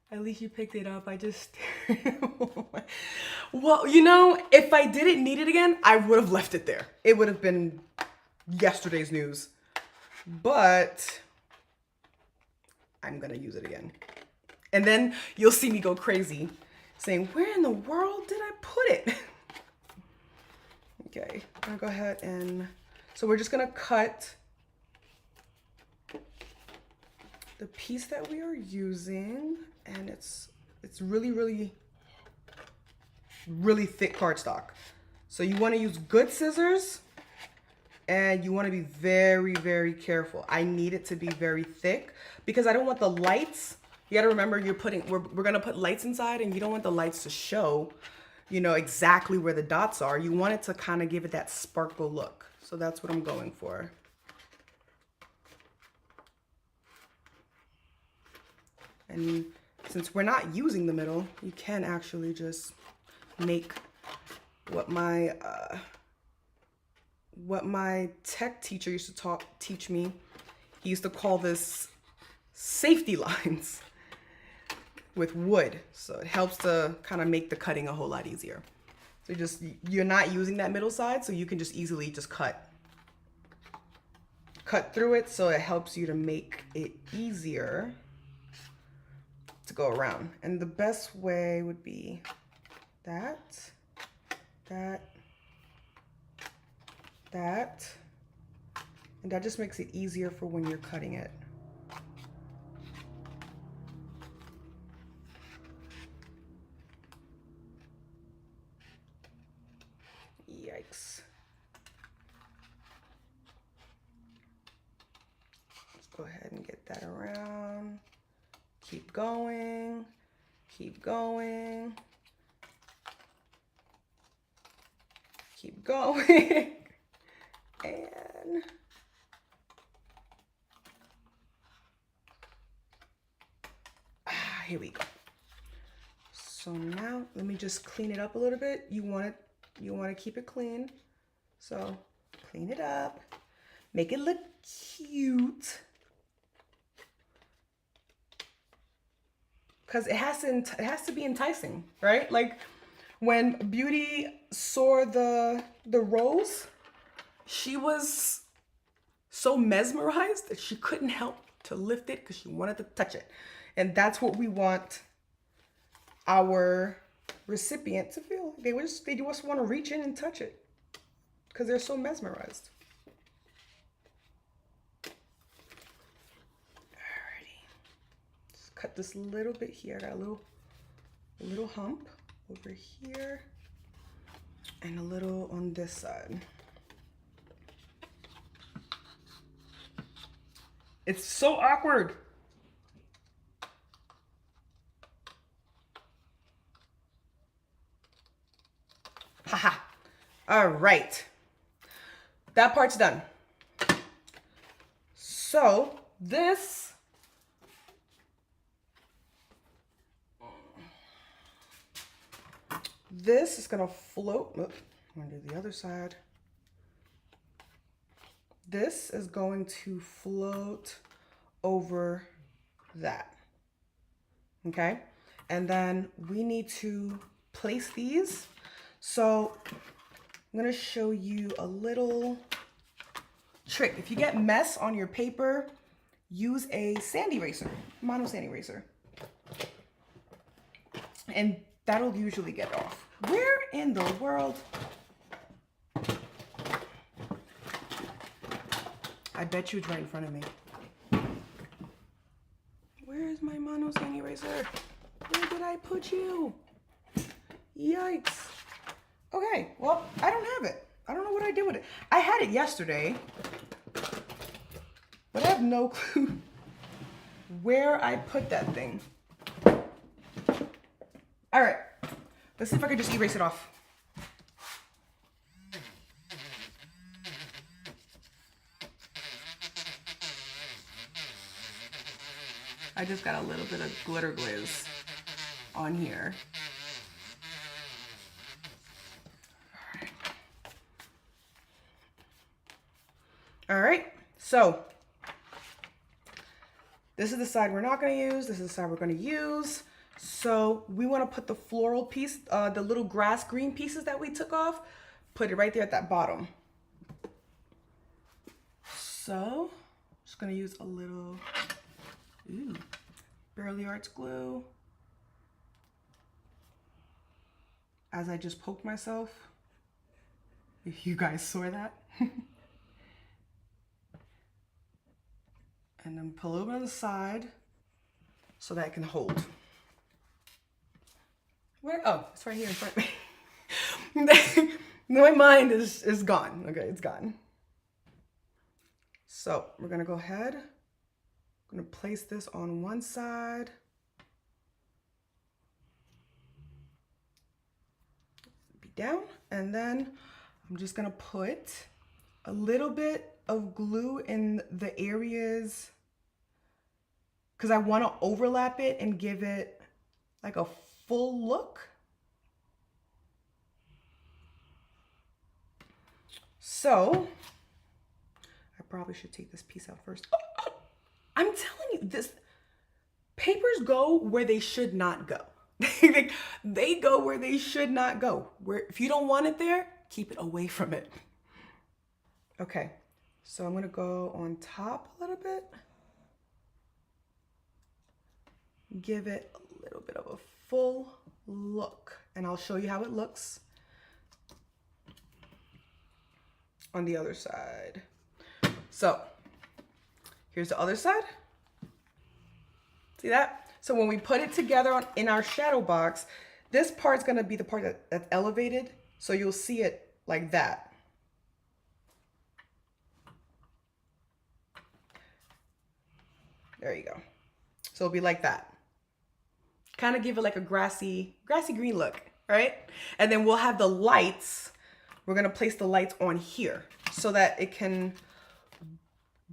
At least you picked it up. I just, well, you know, if I didn't need it again, I would have left it there. It would have been yesterday's news, but I'm gonna use it again. And then you'll see me go crazy saying, where in the world did I put it? Okay, I'll go ahead and, so we're just gonna cut the piece that we are using, and it's really thick cardstock. So you wanna use good scissors and you wanna be very careful. I need it to be very thick because I don't want the lights, you gotta remember we're gonna put lights inside and you don't want the lights to show, you know, exactly where the dots are. You want it to kind of give it that sparkle look. So that's what I'm going for. And since we're not using the middle, you can actually just make what my tech teacher used to teach me. He used to call this safety lines with wood. So it helps to kind of make the cutting a whole lot easier. So you're not using that middle side, so you can just easily just cut through it, so it helps you to make it easier to go around. And the best way would be that, and that just makes it easier for when you're cutting it. Yikes. Let's go ahead and get that around. Keep going. Keep going. Keep going. And Here we go. So now let me just clean it up a little bit. You want to keep it clean. So clean it up. Make it look cute. Because it has to be enticing, right? Like when Beauty saw the rose, she was so mesmerized that she couldn't help to lift it because she wanted to touch it. And that's what we want our recipient to feel. They just want to reach in and touch it because they're so mesmerized. Alrighty. Just cut this little bit here. I got a little hump over here and a little on this side. It's so awkward. Haha. All right. That part's done. So this is gonna float. Oh, I'm gonna do the other side. This is going to float over that. Okay? And then we need to place these. So I'm going to show you a little trick. If you get mess on your paper, use a sand eraser, mono sand eraser. And that'll usually get off. Where in the world? I bet you it's right in front of me. Where is my mono sand eraser? Where did I put you? Yikes. Okay, well, I don't have it. I don't know what I did with it. I had it yesterday, but I have no clue where I put that thing. All right, let's see if I can just erase it off. I just got a little bit of glitter glaze on here. All right, so this is the side we're not going to use. This is the side we're going to use. So we want to put the floral piece, the little grass green pieces that we took off, put it right there at that bottom. So just going to use a little Burley Arts glue as I just poked myself. If you guys saw that. And then put a little bit on the side so that it can hold. Where? Oh, it's right here in front of me. My mind is gone. Okay, it's gone. So we're gonna go ahead. I'm gonna place this on one side. Be down, and then I'm just gonna put a little bit of glue in the areas because I want to overlap it and give it like a full look. So I probably should take this piece out first. I'm telling you, this papers go where they should not go. They go where they should not go. Where if you don't want it there, keep it away from it. Okay. So I'm going to go on top a little bit. Give it a little bit of a full look. And I'll show you how it looks on the other side. So here's the other side. See that? So when we put it together in our shadow box, this part's going to be the part that's elevated. So you'll see it like that. There you go. So it'll be like that. Kind of give it like a grassy green look, right? And then we'll have the lights. We're gonna place the lights on here so that it can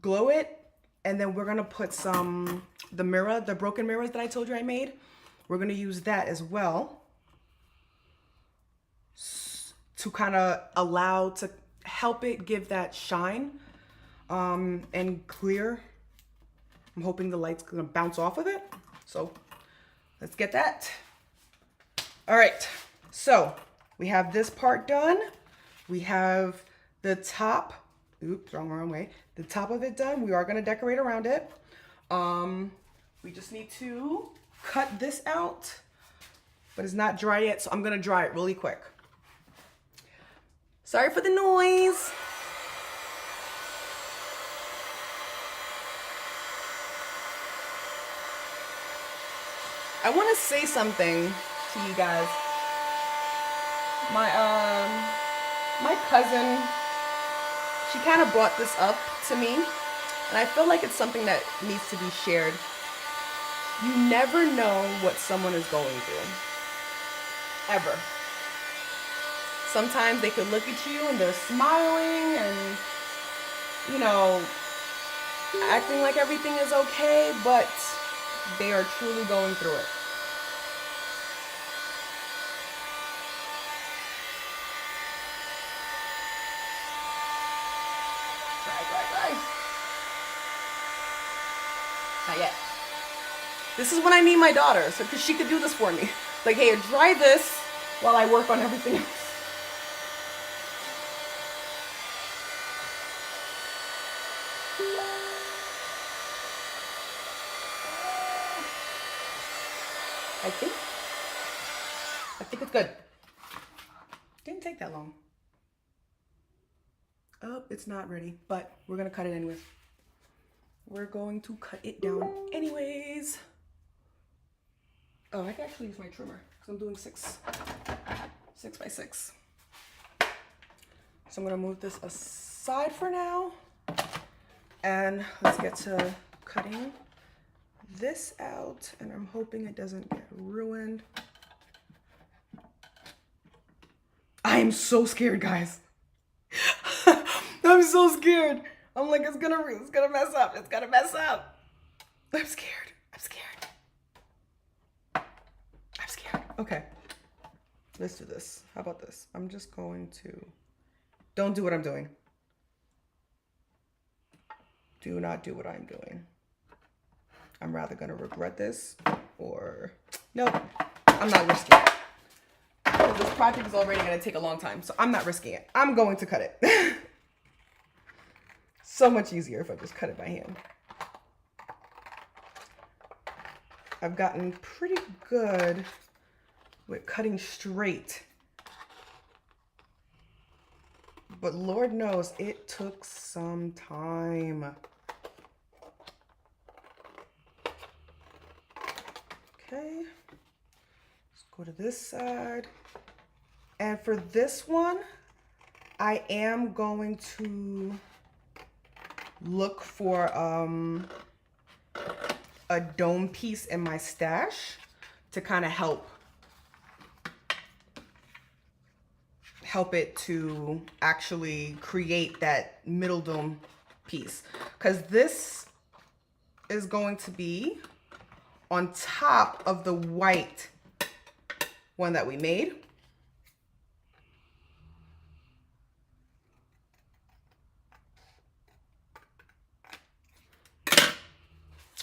glow it. And then we're gonna put some the mirror, the broken mirrors that I told you I made. We're gonna use that as well to kind of help it give that shine and clear. I'm hoping the light's gonna bounce off of it. So let's get that. All right, so we have this part done. We have the top, oops, wrong way. The top of it done. We are gonna decorate around it. We just need to cut this out, but it's not dry yet, so I'm gonna dry it really quick. Sorry for the noise. I want to say something to you guys. My cousin, she kind of brought this up to me, and I feel like it's something that needs to be shared. You never know what someone is going through, ever. Sometimes they could look at you and they're smiling and, you know, acting like everything is okay, but they are truly going through it. Dry. Not yet. This is when I need my daughter, so because she could do this for me. Like, hey, dry this while I work on everything else. I think it's good. Didn't take that long. Oh, it's not ready, but we're gonna cut it anyways. We're going to cut it down anyways. Oh, I can actually use my trimmer because I'm doing 6 by 6. So I'm gonna move this aside for now, and let's get to cutting this out, and I'm hoping it doesn't get ruined. I am so scared, guys. I'm so scared. I'm like, it's gonna mess up. It's gonna mess up. I'm scared. Okay, let's do this. How about this? I'm just going to, don't do what I'm doing. Do not do what I'm doing. I'm rather gonna regret this, or nope, I'm not risking it. Because this project is already gonna take a long time, so I'm not risking it. I'm going to cut it. So much easier if I just cut it by hand. I've gotten pretty good with cutting straight, but Lord knows it took some time. Okay, let's go to this side. And for this one, I am going to look for a dome piece in my stash to kind of help it to actually create that middle dome piece, because this is going to be on top of the white one that we made.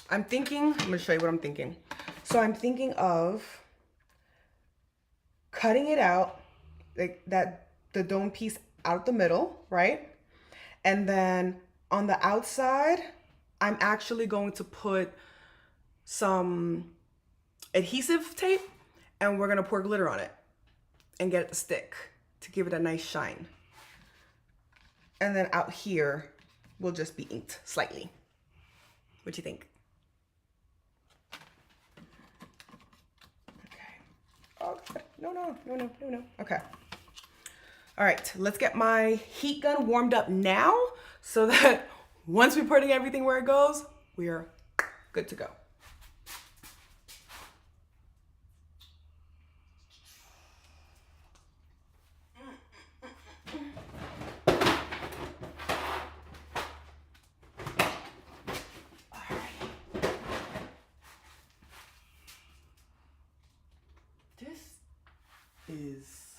I'm going to show you what I'm thinking. So I'm thinking of cutting it out, like that, the dome piece out the middle, right? And then on the outside, I'm actually going to put some adhesive tape, and we're going to pour glitter on it and get it to stick to give it a nice shine. And then out here will just be inked slightly. What do you think? Oh, no. Okay. All right, let's get my heat gun warmed up now so that once we're putting everything where it goes, we are good to go. is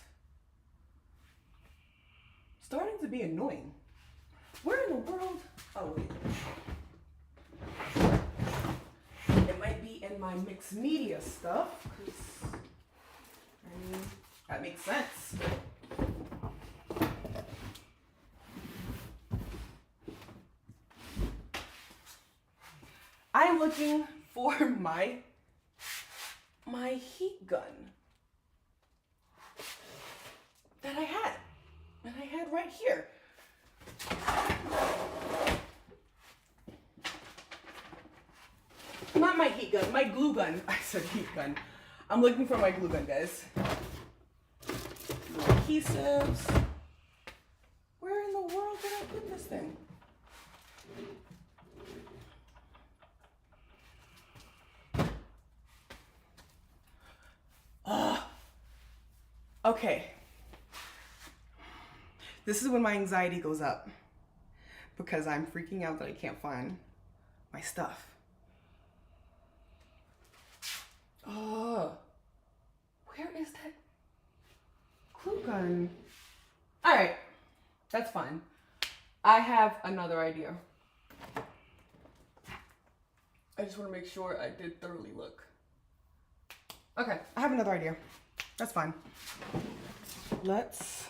starting to be annoying. Where in the world? Oh, wait. It might be in my mixed media stuff, because, I mean, that makes sense. I am looking for my heat gun that I had right here. Not my heat gun, my glue gun. I said heat gun. I'm looking for my glue gun, guys. Adhesives. Where in the world did I put this thing? Okay. This is when my anxiety goes up because I'm freaking out that I can't find my stuff. Oh, where is that glue gun? All right, that's fine. I have another idea. I just want to make sure I did thoroughly look. Okay, I have another idea. That's fine. Let's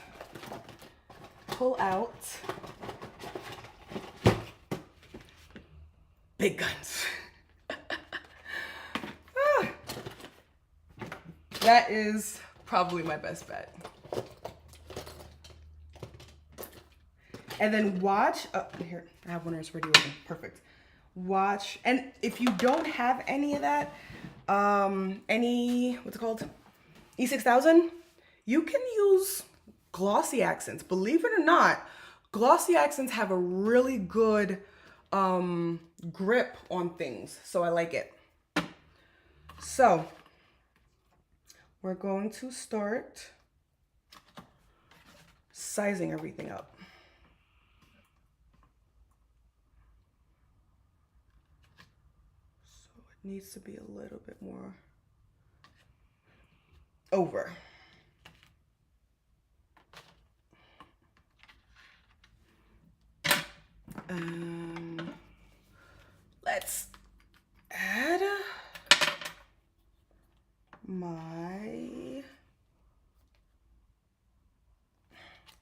pull out big guns. That is probably my best bet. And then watch, here, I have one that's already open, perfect. Watch, and if you don't have any of that, what's it called? E6000, you can use glossy accents. Believe it or not, glossy accents have a really good grip on things, so I like it. So we're going to start sizing everything up. So it needs to be a little bit more over. Let's add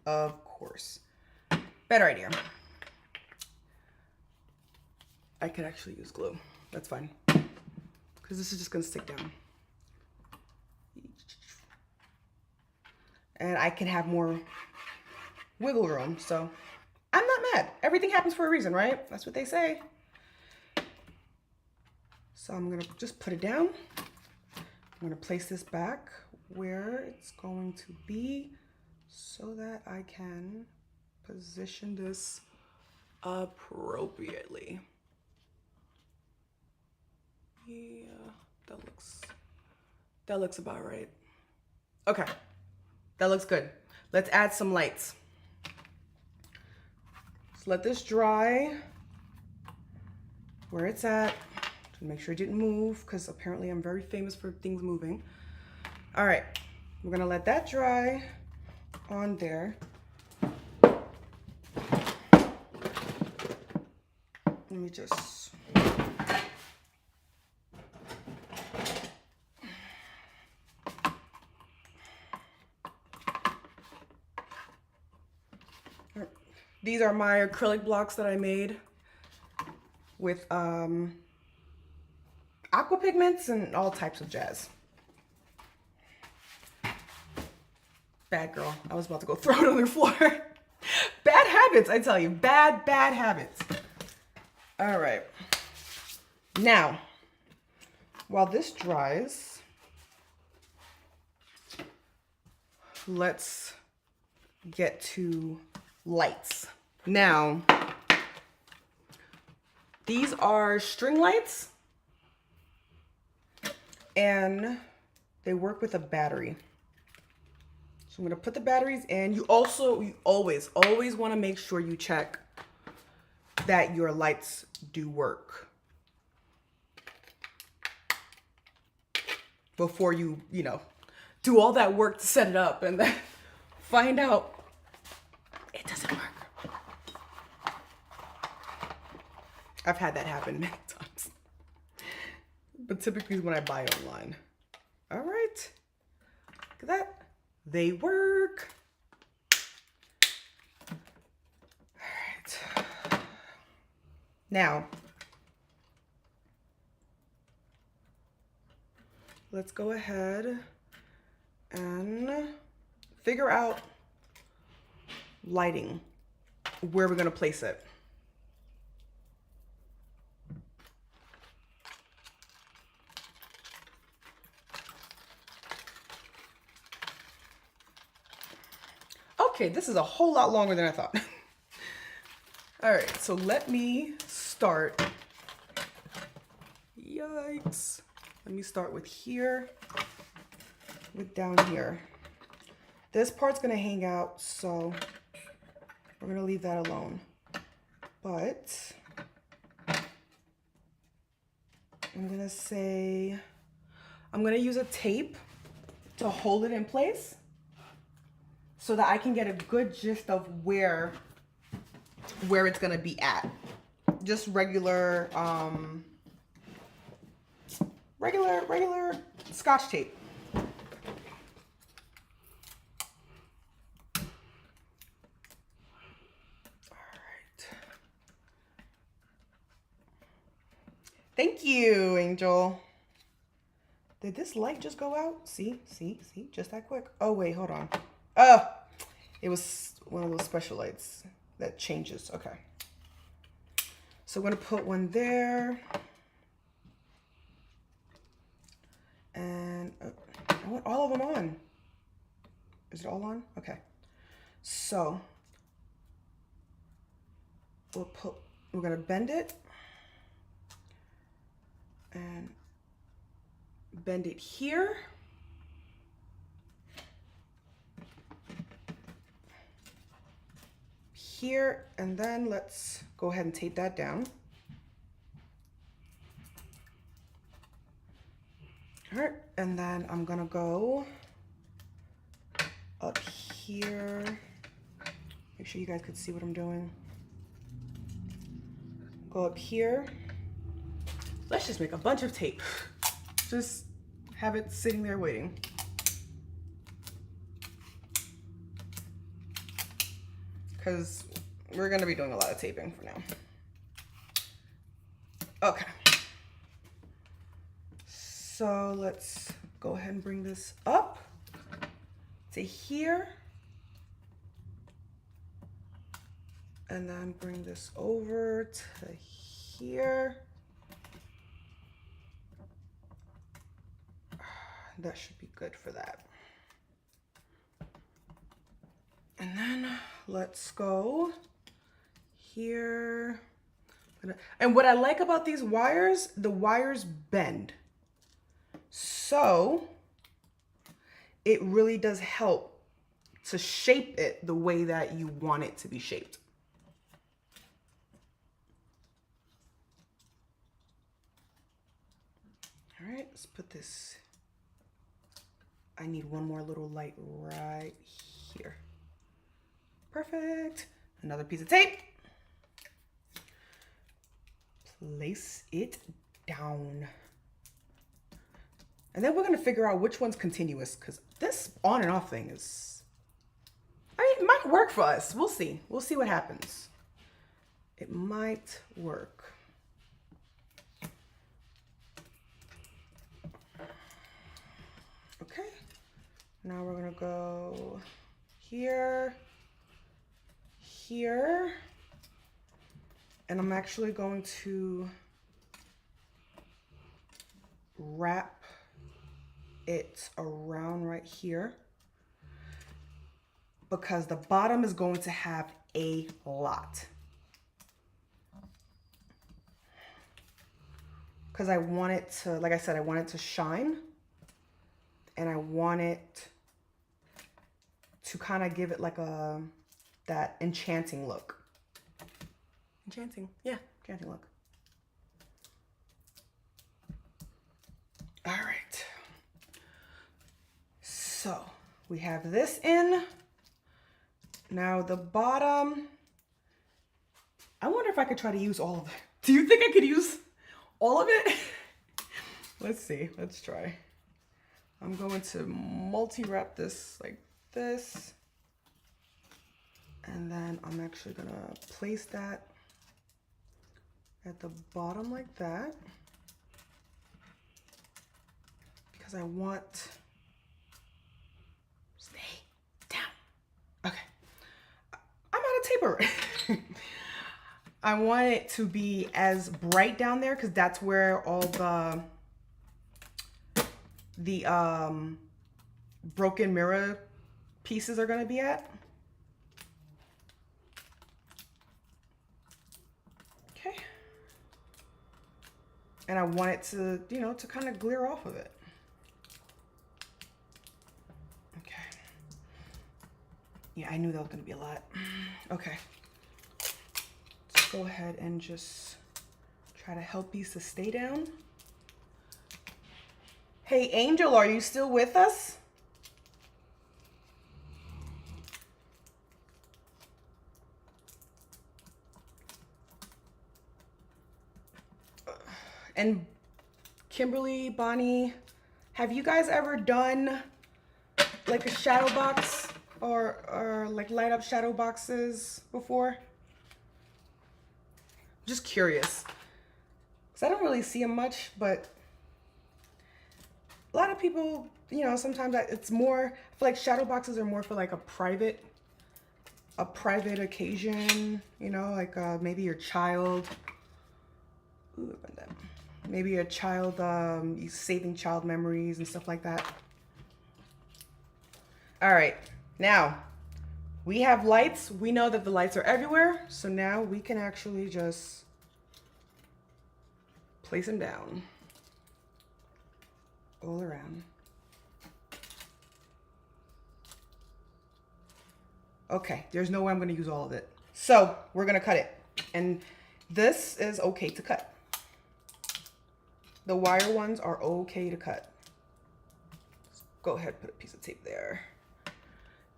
of course, better idea. I could actually use glue. That's fine. Because this is just gonna stick down. And I can have more wiggle room, so I'm not mad. Everything happens for a reason, right? That's what they say. So I'm gonna just put it down. I'm gonna place this back where it's going to be so that I can position this appropriately. Yeah, that looks about right. Okay, that looks good. Let's add some lights. Let's let this dry where it's at to make sure it didn't move, because apparently I'm very famous for things moving. All right, we're gonna let that dry on there. Let me just these are my acrylic blocks that I made with aqua pigments and all types of jazz. Bad girl. I was about to go throw it on the floor. Bad habits, I tell you. Bad habits. All right. Now, while this dries, let's get to lights. Now, these are string lights, and they work with a battery. So I'm gonna put the batteries in. You always want to make sure you check that your lights do work before you do all that work to set it up and then find out it doesn't work. I've had that happen many times, but typically when I buy online. All right, look at that. They work. All right. Now, let's go ahead and figure out lighting, where we're gonna place it. Okay, this is a whole lot longer than I thought. All right, so let me start. Yikes. Let me start with here, with down here. This part's gonna hang out, so we're gonna leave that alone. But I'm gonna say, I'm gonna use a tape to hold it in place so that I can get a good gist of where it's gonna be at. Just regular Scotch tape. Thank you, Angel. Did this light just go out? See, just that quick. Oh, wait, hold on. Oh, it was one of those special lights that changes. Okay. So I'm gonna put one there. And I want all of them on. Is it all on? Okay. So we're gonna bend it. And bend it here. Here, and then let's go ahead and tape that down. All right, and then I'm gonna go up here. Make sure you guys can see what I'm doing. Go up here. Let's just make a bunch of tape. Just have it sitting there waiting. Because we're gonna be doing a lot of taping for now. Okay. So let's go ahead and bring this up to here. And then bring this over to here. That should be good for that. And then let's go here. And what I like about these wires, the wires bend. So it really does help to shape it the way that you want it to be shaped. All right, let's put this. I need one more little light right here. Perfect. Another piece of tape. Place it down. And then we're gonna figure out which one's continuous, because this on and off thing is, I mean, it might work for us. We'll see. We'll see what happens. It might work. Okay. Now we're gonna go here, here, and I'm actually going to wrap it around right here because the bottom is going to have a lot. Because I want it to, like I said, I want it to shine. And I want it to kind of give it like that enchanting look. Enchanting, yeah, enchanting look. All right. So we have this in. Now the bottom, I wonder if I could try to use all of it. Do you think I could use all of it? Let's see, let's try. I'm going to multi-wrap this like this. And then I'm actually gonna place that at the bottom like that. Because I want, stay down. Okay, I'm out of taper. I want it to be as bright down there because that's where all the broken mirror pieces are gonna be at. Okay. And I want it to, you know, to kind of glare off of it. Okay. Yeah, I knew that was gonna be a lot. Okay. Let's go ahead and just try to help these to stay down. Hey, Angel, are you still with us? And Kimberly, Bonnie, have you guys ever done like a shadow box or like light up shadow boxes before? Just curious. Because I don't really see them much, but a lot of people, you know, sometimes it's more, I feel like shadow boxes are more for like a private occasion, you know, like maybe your child. Ooh, maybe your child, saving child memories and stuff like that. All right, now we have lights. We know that the lights are everywhere. So now we can actually just place them down all around. Okay, there's no way I'm gonna use all of it. So we're gonna cut it. And this is okay to cut. The wire ones are okay to cut. Let's go ahead and put a piece of tape there.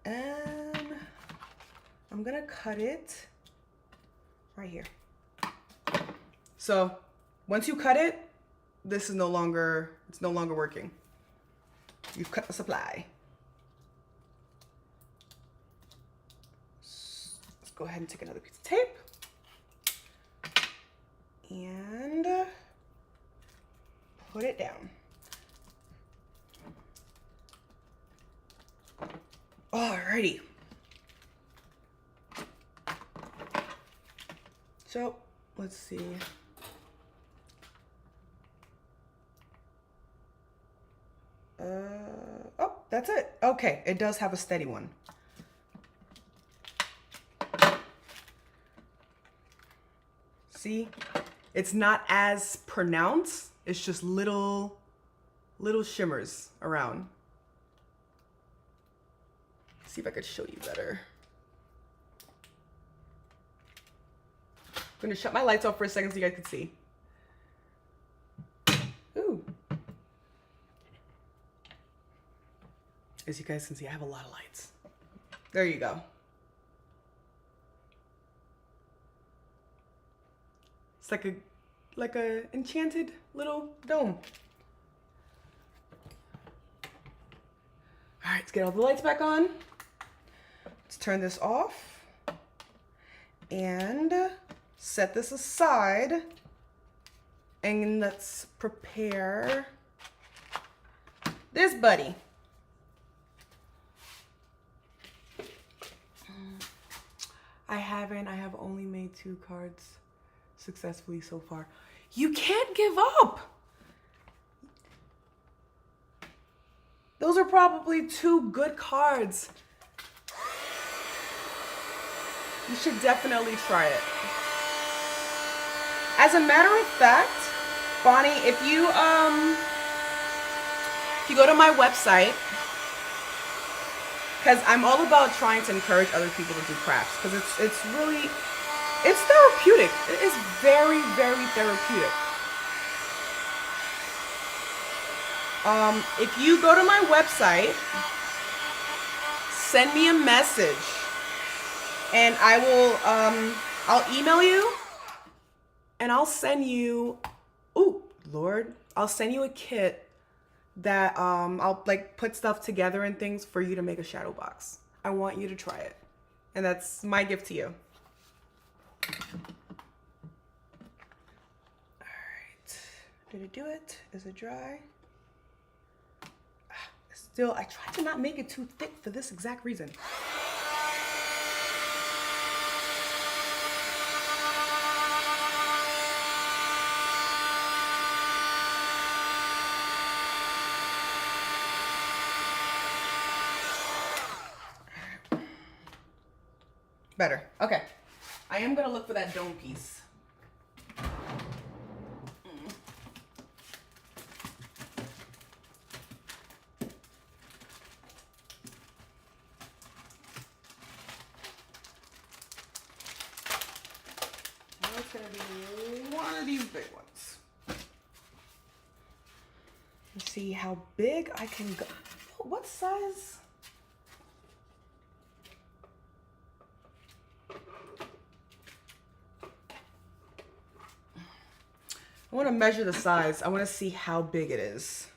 And I'm gonna cut it right here. So once you cut it, this is no longer working. You've cut the supply. Let's go ahead and take another piece of tape. And put it down. Alrighty. So let's see. Oh, that's it. Okay, it does have a steady one. See, it's not as pronounced. It's just little shimmers around. Let's see if I could show you better. I'm gonna shut my lights off for a second so you guys can see. Ooh. As you guys can see, I have a lot of lights. There you go. It's like a enchanted little dome. All right, let's get all the lights back on. Let's turn this off and set this aside. And let's prepare this buddy. I have only made 2 cards successfully so far. You can't give up. Those are probably 2 good cards. You should definitely try it. As a matter of fact, Bonnie, if you go to my website, because I'm all about trying to encourage other people to do crafts, because it's really, it's therapeutic. It is very, very therapeutic. If you go to my website, send me a message and I will, I'll email you and I'll send you, ooh, Lord, I'll send you a kit that I'll like put stuff together and things for you to make a shadow box. I want you to try it. And that's my gift to you. All right. Did it do it? Is it dry? Still, I tried to not make it too thick for this exact reason. Better. Okay. I am gonna look for that dome piece. It's gonna be one of these big ones. Let's see how big I can go. What size? I want to measure the size. I want to see how big it is.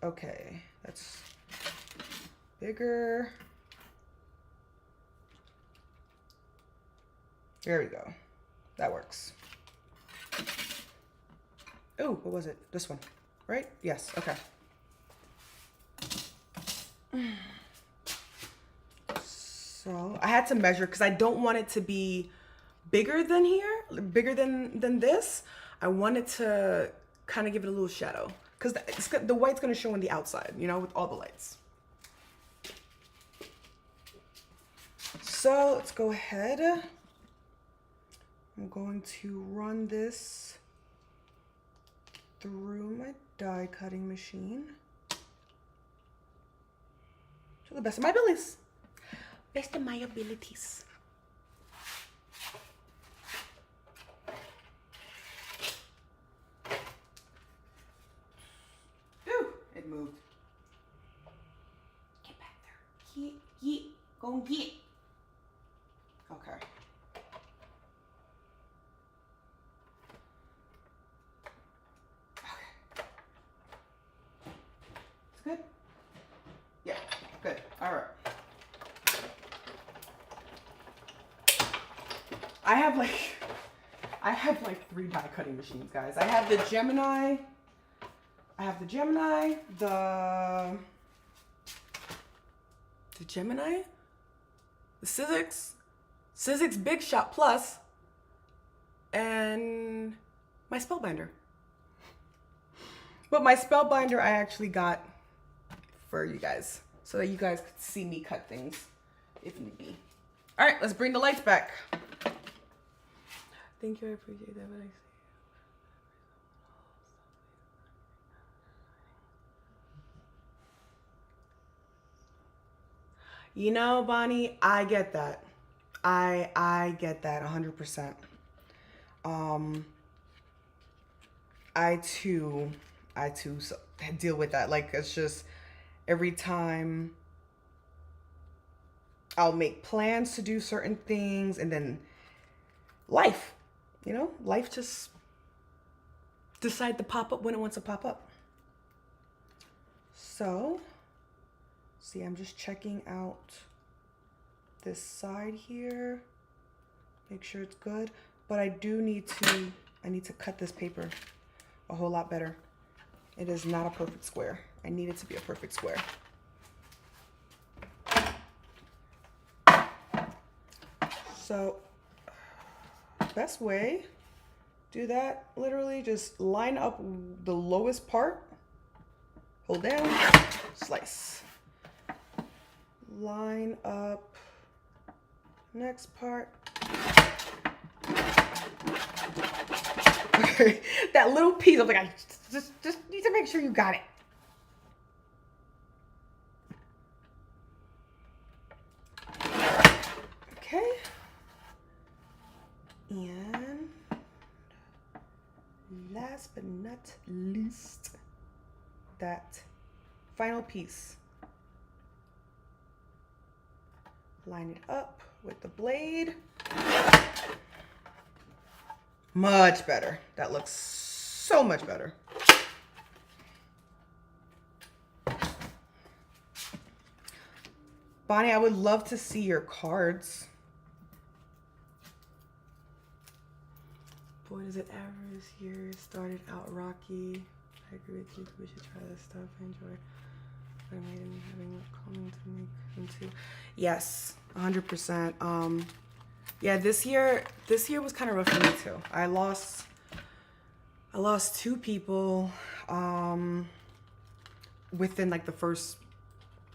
Okay, that's bigger. There we go. That works. Oh, what was it? This one, right? Yes, okay. So I had to measure because I don't want it to be bigger than here, bigger than this. I wanted to kind of give it a little shadow because the white's going to show on the outside, you know, with all the lights. So let's go ahead. I'm going to run this through my die cutting machine to the best of my abilities. Best of my abilities. Ooh, it moved. Get back there. Yeet. Go and get. Okay. It's good? Yeah, good. All right. I have like 3 die cutting machines, guys. I have the Gemini, the Sizzix Big Shot Plus, and my Spellbinder. But my Spellbinder I actually got for you guys, so that you guys could see me cut things if need be. All right, let's bring the lights back. Thank you, I appreciate that, but I see. You know, Bonnie, I get that. I get that 100%. I too deal with that. Like, it's just every time I'll make plans to do certain things, and then life, you know, life just decide to pop up when it wants to pop up. So, see, I'm just checking out this side here, make sure it's good, but I need to cut this paper a whole lot better. It is not a perfect square. I need it to be a perfect square. So, best way, do that, literally just line up the lowest part, hold down, slice. Line up next part. Okay, that little piece, I'm like, I just need to make sure you got it. Okay. And last but not least, that final piece. Line it up with the blade. Much better. That looks so much better. Bonnie, I would love to see your cards. Boy, does it ever this year started out rocky. I agree with you. We should try this stuff. I enjoy what I made and having a coming to make into. Yes, 100%. Yeah, this year was kind of rough for me too. I lost 2 people within like the first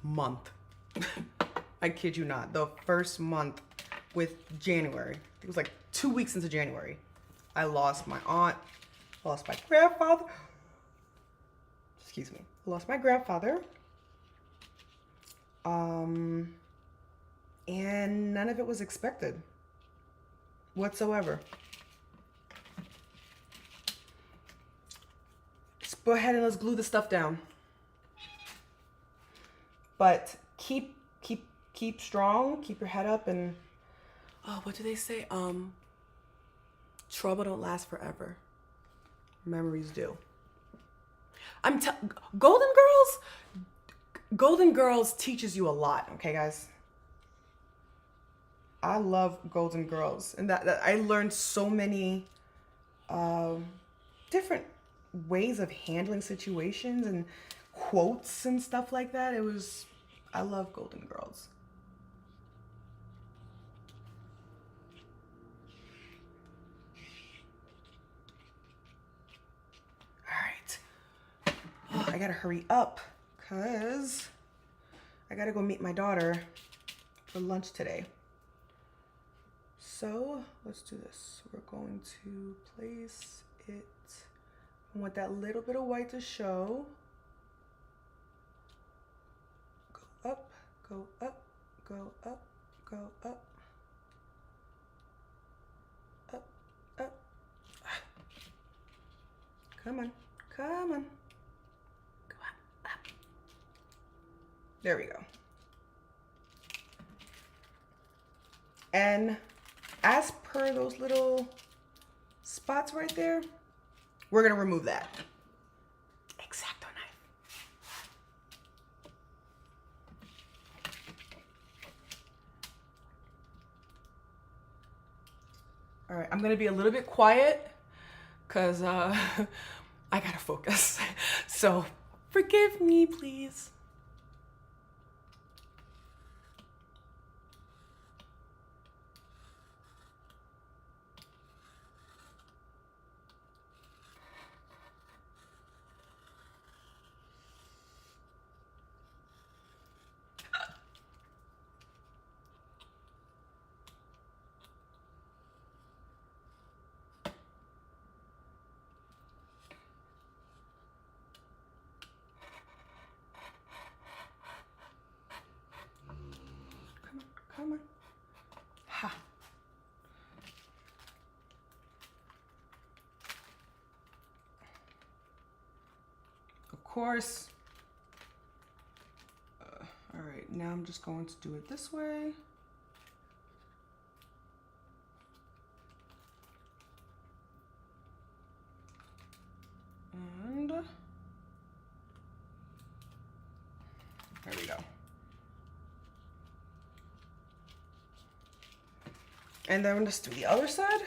month. I kid you not. The first month with January. It was like 2 weeks into January. I lost my aunt, lost my grandfather. Excuse me. I lost my grandfather. And none of it was expected whatsoever. Let's go ahead and let's glue the stuff down. But keep strong, keep your head up, and oh, what do they say? Trouble don't last forever. Memories do. Golden Girls teaches you a lot, okay, guys? I love Golden Girls, and that I learned so many different ways of handling situations and quotes and stuff like that. I love Golden Girls. Oh, I gotta hurry up because I gotta go meet my daughter for lunch today. So let's do this. We're going to place it. I want that little bit of white to show. Go up, go up, go up, go up, up, up. Come on, come on. There we go. And as per those little spots right there, we're gonna remove that. X-Acto knife. All right, I'm gonna be a little bit quiet because I gotta focus. So forgive me, please. Come on. Ha. Of course. All right, now I'm just going to do it this way. And there we go. And then let's do the other side.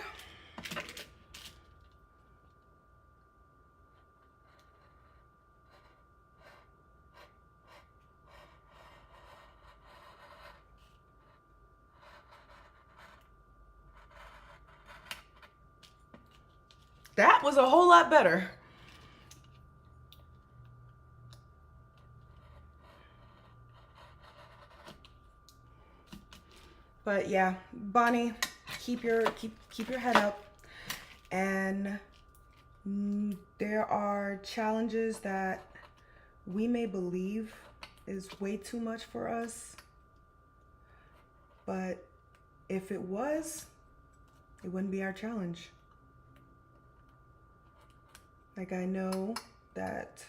That was a whole lot better. But yeah, Bonnie, keep your head up. And there are challenges that we may believe is way too much for us. But if it was, it wouldn't be our challenge. Like, I know that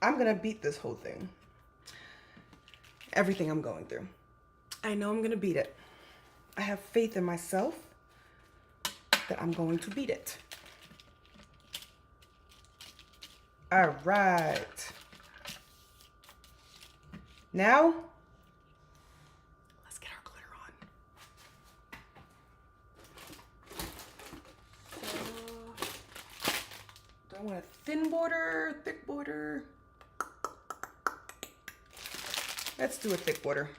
I'm gonna beat this whole thing. Everything I'm going through. I know I'm gonna beat it. I have faith in myself that I'm going to beat it. All right. Now, let's get our glitter on. Do I want a thin border, thick border? Let's do a thick border.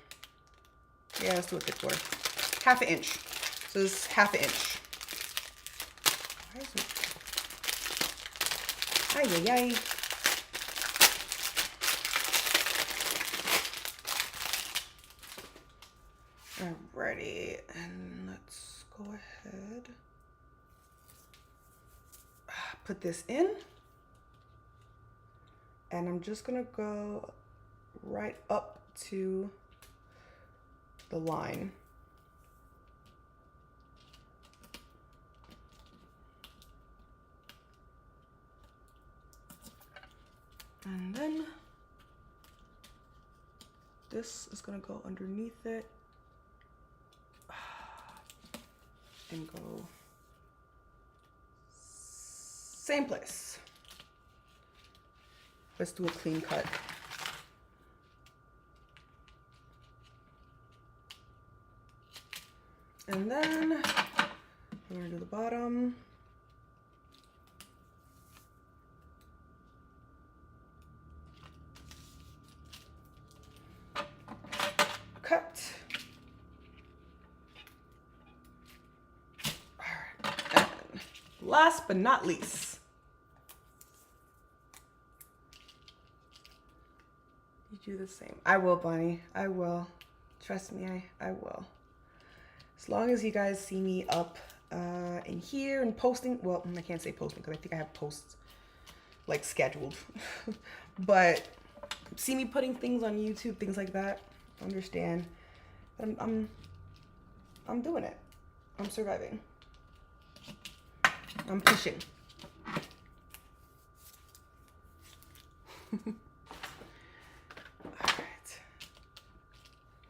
Yeah, let's do a thick border. 1/2 inch. So this is 1/2 inch. Why is it? Ay, ay, ay. Alrighty, and let's go ahead. Put this in. And I'm just gonna go right up to the line. And then this is gonna go underneath it and go same place. Let's do a clean cut. And then we're gonna do the bottom. Cut. All right. And last but not least, you do the same. I will, Bonnie. I will. Trust me, I will. As long as you guys see me up in here and posting. Well, I can't say posting because I think I have posts like scheduled. But see me putting things on YouTube, things like that. Understand. I'm doing it. I'm surviving. I'm pushing. All right.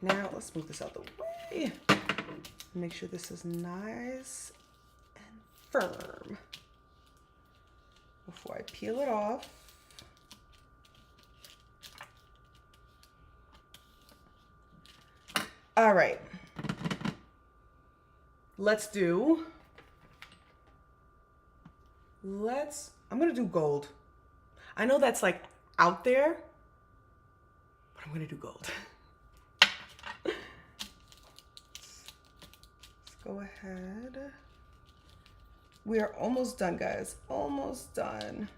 Now let's move this out the way. Make sure this is nice and firm before I peel it off. All right. I'm gonna do gold. I know that's like out there, but I'm gonna do gold. Go ahead. We are almost done, guys. Almost done.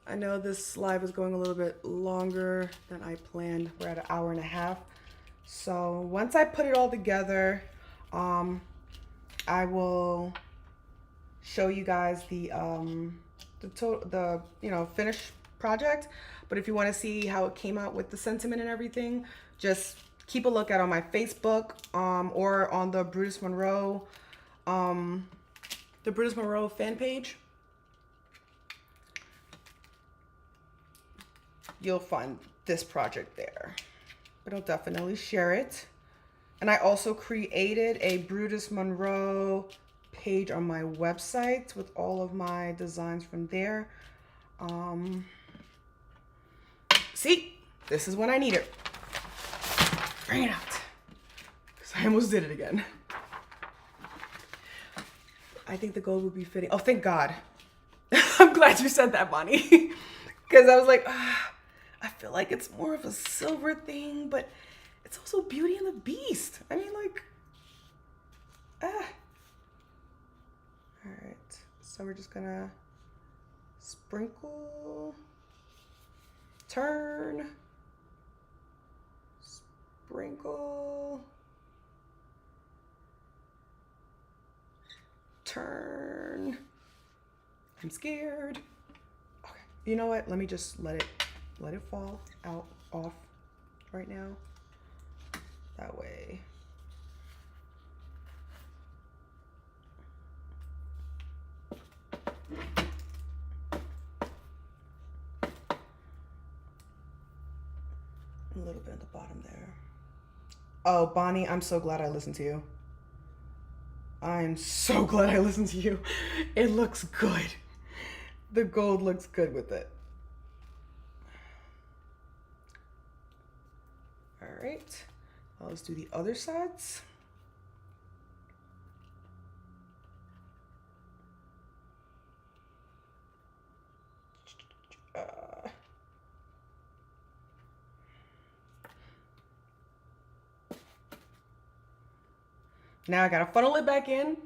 I know this live is going a little bit longer than I planned. We're at 1.5 hours. So once I put it all together, I will show you guys the finished project. But if you want to see how it came out with the sentiment and everything, just keep a look out on my Facebook or on the Brutus Monroe fan page. You'll find this project there, but I'll definitely share it. And I also created a Brutus Monroe page on my website with all of my designs from there. See, this is when I need it. Bring it out, because I almost did it again. I think the gold would be fitting. Oh, thank God. I'm glad you said that, Bonnie. Because I was like, I feel like it's more of a silver thing, but it's also Beauty and the Beast. I mean, like, All right, so we're just gonna sprinkle, turn, sprinkle, turn. I'm scared. Okay, you know what? Let me just let it fall out off right now. That way. A little bit at the bottom there. Oh, Bonnie, I'm so glad I listened to you. I'm so glad I listened to you. It looks good. The gold looks good with it. All right, let's do the other sides. Now I gotta funnel it back in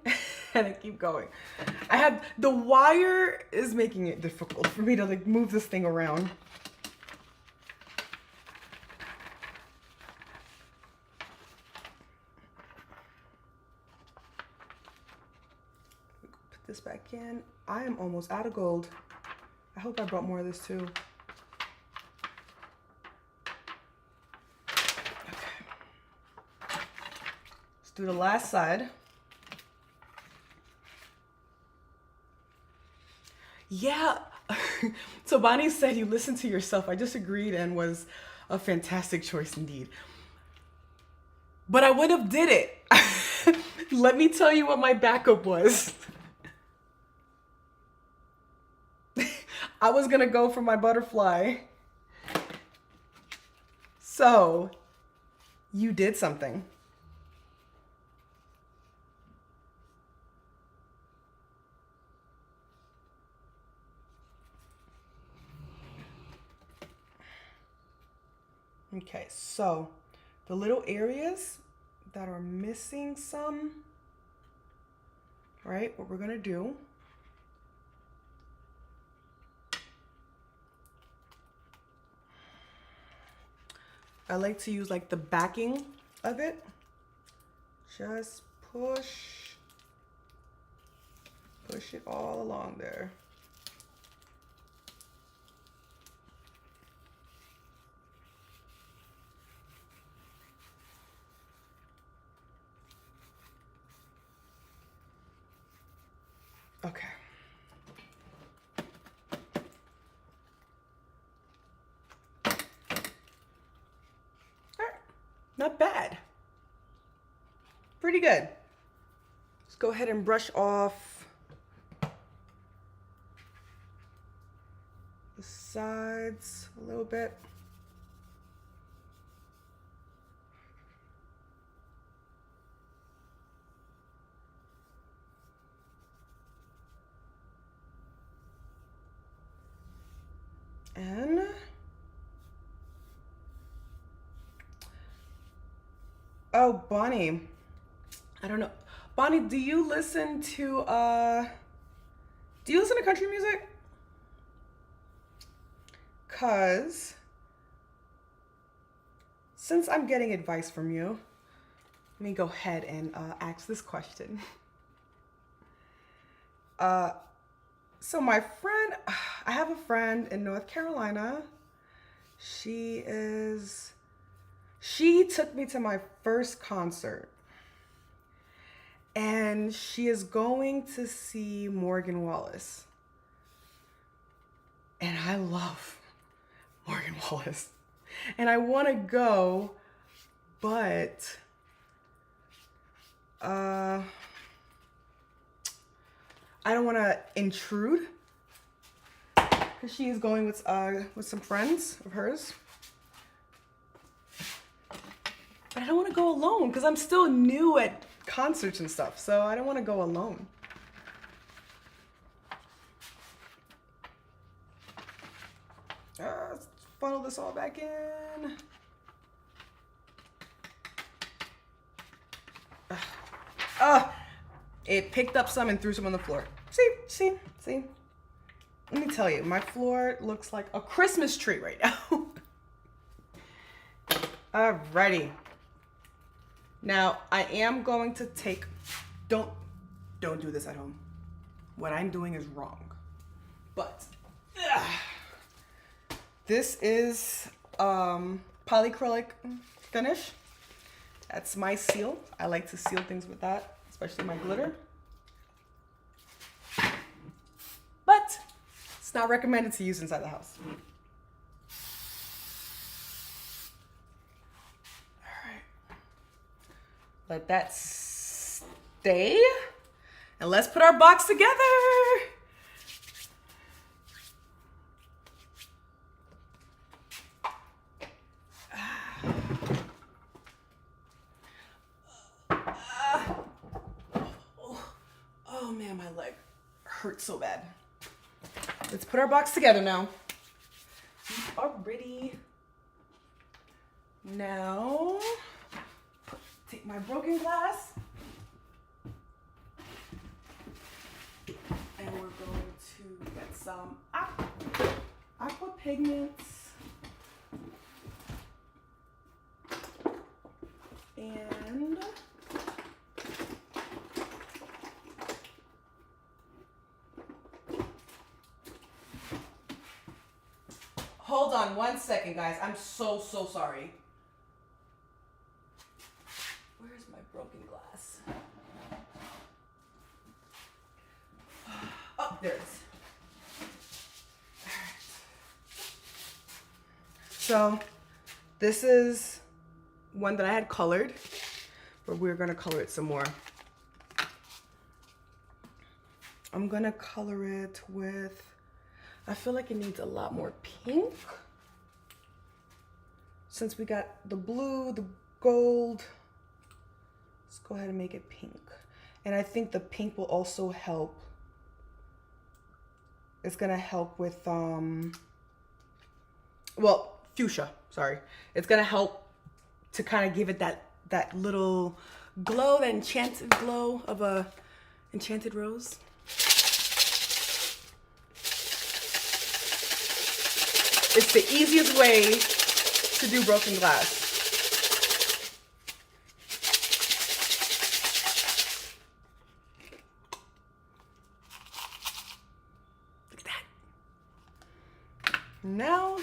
and I keep going. The wire is making it difficult for me to like move this thing around. Put this back in. I am almost out of gold. I hope I brought more of this too. Do the last side. Yeah. So Bonnie said you listen to yourself. I just agreed and was a fantastic choice indeed. But I would have did it. Let me tell you what my backup was. I was gonna go for my butterfly. So you did something. Okay, so the little areas that are missing some, right, what we're gonna do, I like to use like the backing of it. Just push it all along there. Okay. All right, not bad. Pretty good. Let's go ahead and brush off the sides a little bit. And oh, Bonnie, I don't know. Bonnie, do you listen to country music? 'Cause since I'm getting advice from you, let me go ahead and ask this question. So my friend, I have a friend in North Carolina. She took me to my first concert. And she is going to see Morgan Wallace. And I love Morgan Wallace. And I want to go, but I don't want to intrude because she is going with some friends of hers. But I don't want to go alone because I'm still new at concerts and stuff, so I don't want to go alone. Let's funnel this all back in. It picked up some and threw some on the floor. See. Let me tell you, my floor looks like a Christmas tree right now. Alrighty. Now, I am going to take, don't do this at home. What I'm doing is wrong. But, this is polyacrylic finish. That's my seal. I like to seal things with that, especially my glitter. But, it's not recommended to use inside the house. Let that stay. And let's put our box together. Oh man, my leg hurts so bad. Let's put our box together now. We are ready. Now, take my broken glass. And we're going to get some aqua pigments. And hold on one second, guys. I'm so sorry. Where's my broken glass? Oh, there it is. All right. So this is one that I had colored, but we're gonna color it some more. I'm gonna color it with, I feel like it needs a lot more pink. Since we got the blue, the gold, let's go ahead and make it pink. And I think the pink will also help. It's gonna help with, well, fuchsia, sorry. It's gonna help to kind of give it that little glow, that enchanted glow of a enchanted rose. It's the easiest way to do broken glass. Look at that. Now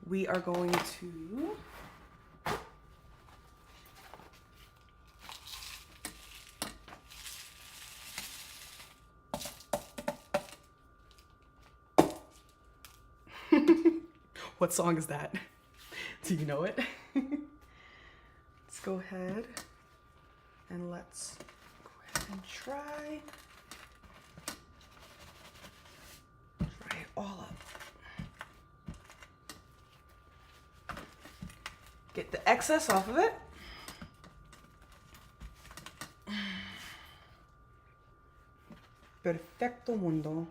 we are going to what song is that? Do you know it? Let's go ahead and let's go ahead and try it all up. Get the excess off of it. Perfecto mundo.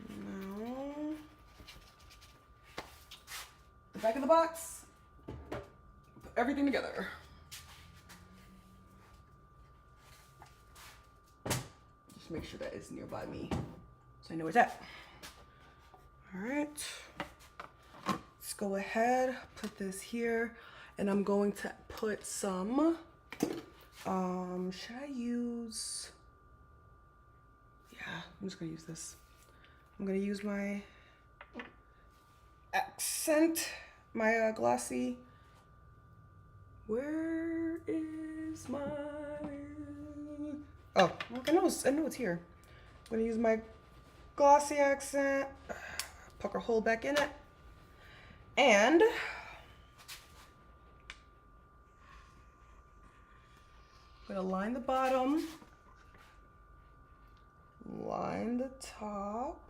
Now, the back of the box. Put everything together. Just make sure that it's nearby me so I know where it's at. All right. Let's go ahead, put this here, and I'm going to put some, should I use, yeah, I'm just gonna use this. I'm gonna use my accent, my glossy, where is my, oh, I know it's here. I'm gonna use my glossy accent, poke a hole back in it. And I'm gonna line the bottom, line the top,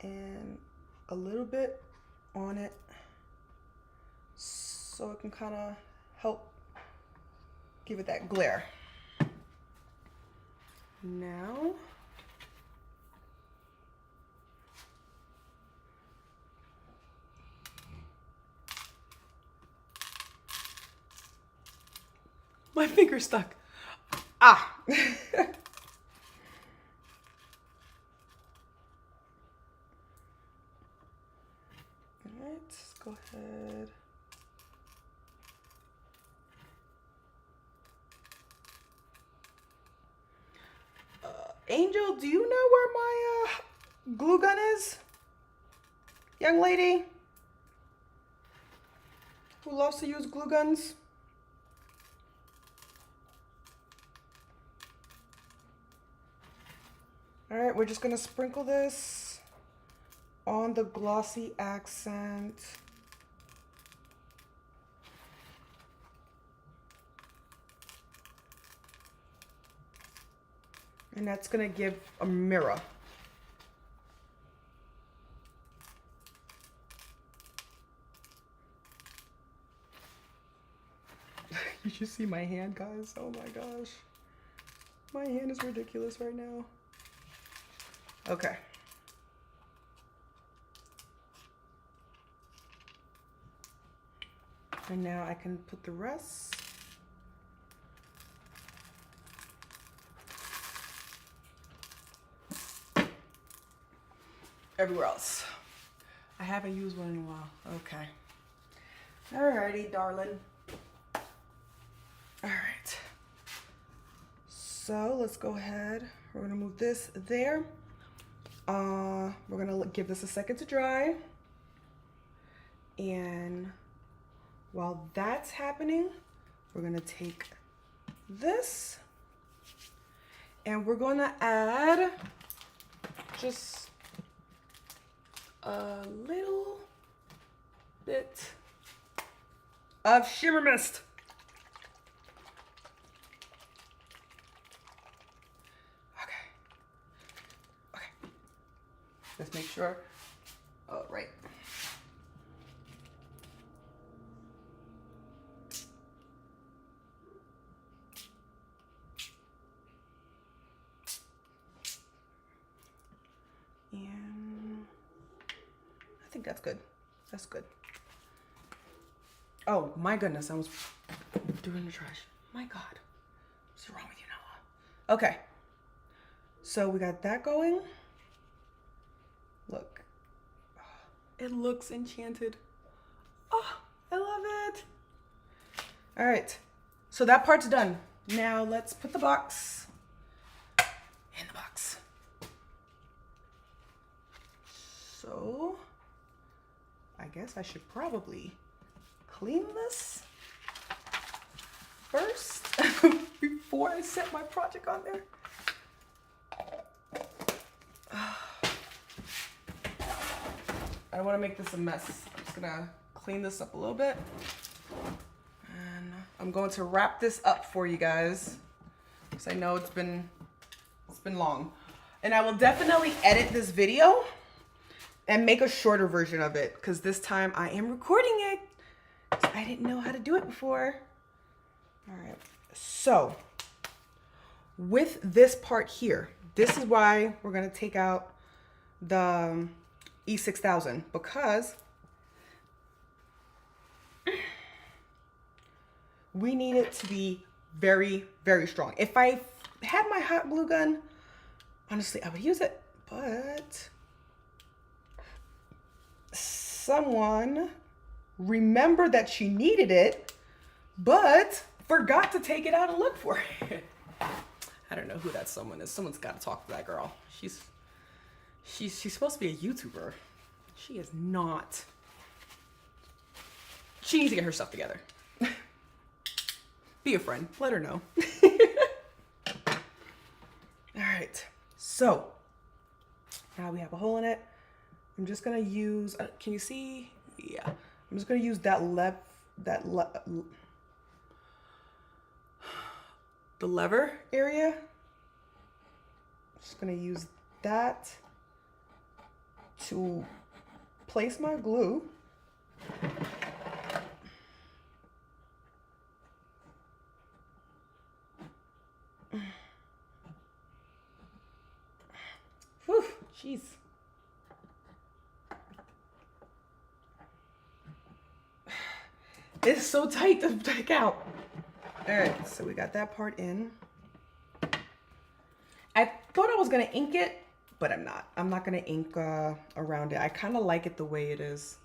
and a little bit on it so it can kind of help give it that glare. Now, my finger's stuck. Ah. All right, let's go ahead. Angel, do you know where my glue gun is? Young lady who loves to use glue guns. All right, we're just gonna sprinkle this on the glossy accent. And that's gonna give a mirror. You should see my hand, guys. Oh my gosh. My hand is ridiculous right now. Okay. And now I can put the rest. Everywhere else. I haven't used one in a while. Okay. Alrighty, darling. Alright. So let's go ahead. We're gonna move this there. We're gonna give this a second to dry. And while that's happening, we're gonna take this and we're gonna add just a little bit of shimmer mist. Okay. Let's make sure. Oh, right. And I think that's good. That's good. Oh my goodness, I was doing the trash. My God, what's wrong with you, Noah? Okay, so we got that going. Look, it looks enchanted. Oh, I love it. All right, so that part's done. Now let's put the box in the box. So I guess I should probably clean this first before I set my project on there. I don't want to make this a mess. I'm just gonna clean this up a little bit. And I'm going to wrap this up for you guys because I know it's been long. And I will definitely edit this video and make a shorter version of it because this time I am recording it. I didn't know how to do it before. All right, so with this part here, this is why we're gonna take out the E6000 because we need it to be very, very strong. If I had my hot glue gun, honestly, I would use it, but someone remembered that she needed it, but forgot to take it out and look for it. I don't know who that someone is. Someone's got to talk to that girl. She's supposed to be a YouTuber. She is not. She needs to get her stuff together. Be a friend. Let her know. All right. So now we have a hole in it. I'm just gonna use. Can you see? Yeah. I'm just gonna use the lever area. Just gonna use that to place my glue. Whew, jeez. It's so tight to take out. All right, so we got that part in. I thought I was gonna ink it, but I'm not. I'm not gonna ink around it. I kind of like it the way it is.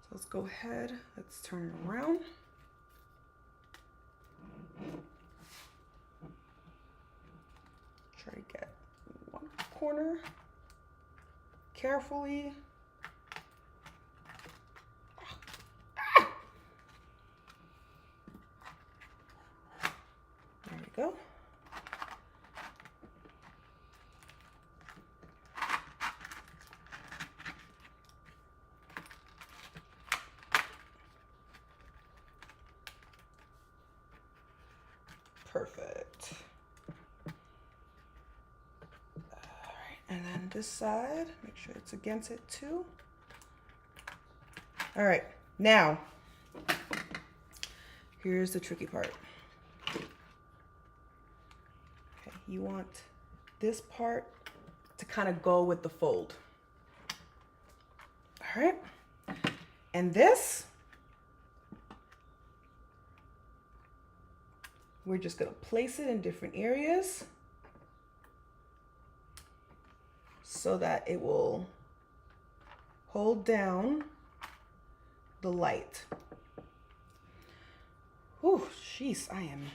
So let's go ahead. Let's turn it around. Try to get one corner carefully. There we go. Perfect. And then this side, make sure it's against it too. All right, now, here's the tricky part. Okay, you want this part to kind of go with the fold. All right, and this, we're just gonna place it in different areas so that it will hold down the light. Oh, jeez, I am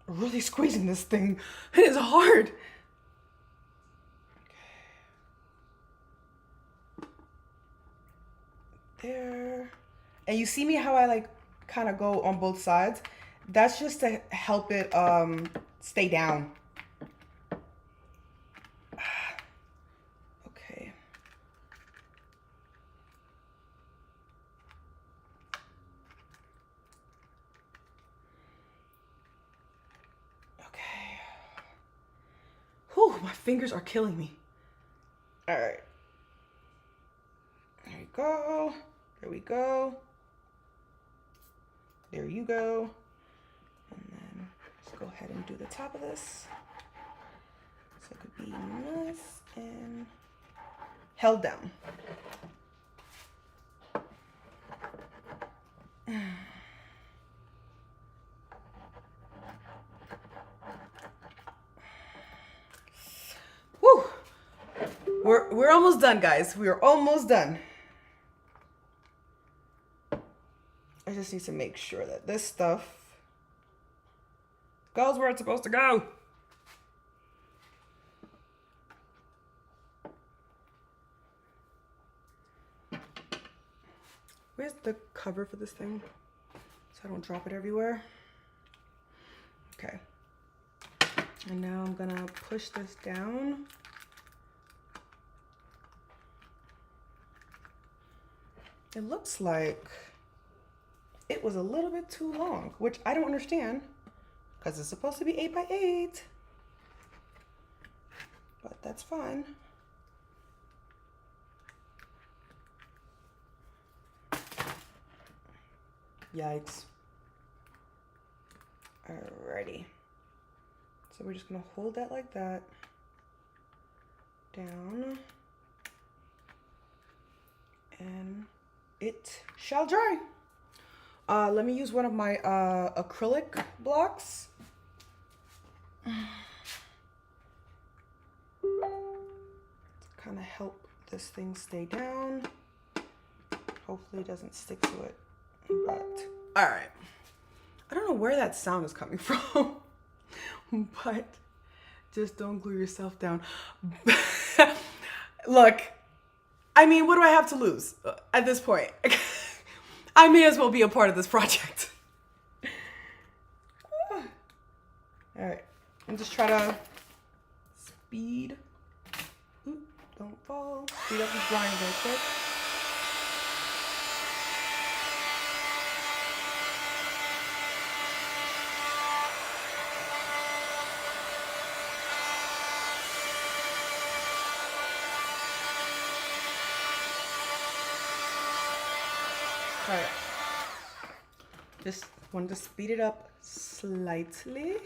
really squeezing this thing. It is hard. Okay. There. And you see me how I like kind of go on both sides? That's just to help it stay down. Okay. Okay. Whew, my fingers are killing me. All right. There you go. There we go. There you go. And then let's go ahead and do the top of this. So it could be nice and held down. Woo! We're almost done, guys. We are almost done. I just need to make sure that this stuff goes where it's supposed to go. Where's the cover for this thing? So I don't drop it everywhere. Okay. And now I'm gonna push this down. It looks like it was a little bit too long, which I don't understand because it's supposed to be 8 by 8. But that's fine. Yikes. Alrighty. So we're just gonna hold that like that. Down. And it shall dry. Let me use one of my acrylic blocks. To kind of help this thing stay down. Hopefully it doesn't stick to it. But, all right. I don't know where that sound is coming from, but just don't glue yourself down. Look, I mean, what do I have to lose at this point? I may as well be a part of this project. All right, and just try to speed. Ooh, don't fall. Speed up this drawing real quick. All right. Just wanted to speed it up slightly.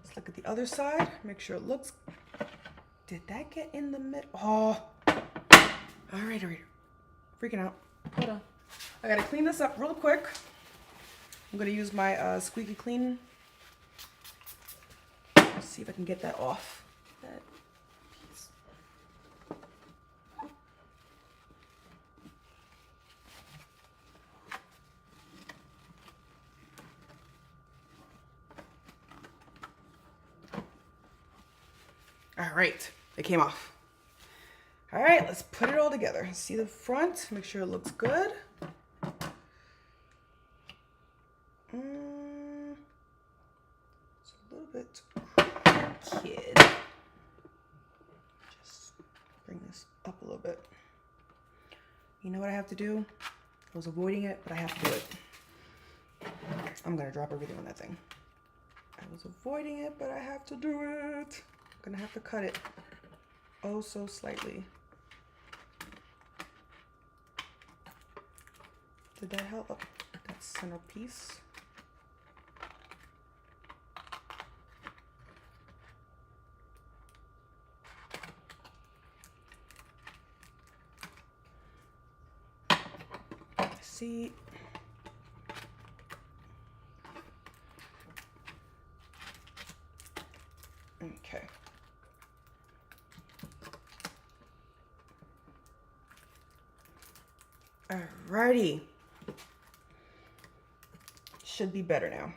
Let's look at the other side. Make sure it looks. Did that get in the middle? Oh. All right. Freaking out. Hold on. I gotta clean this up real quick. I'm gonna use my squeaky clean. Let's see if I can get that off. That piece. All right, it came off. All right, let's put it all together. See the front, make sure it looks good. It's a little bit crooked. Just bring this up a little bit. You know what I have to do? I was avoiding it, but I have to do it. I'm gonna drop everything on that thing. I was avoiding it, but I have to do it. I'm gonna have to cut it. oh so slightly. Did that help? Oh, that centerpiece. See. Okay. Alrighty. Should be better now.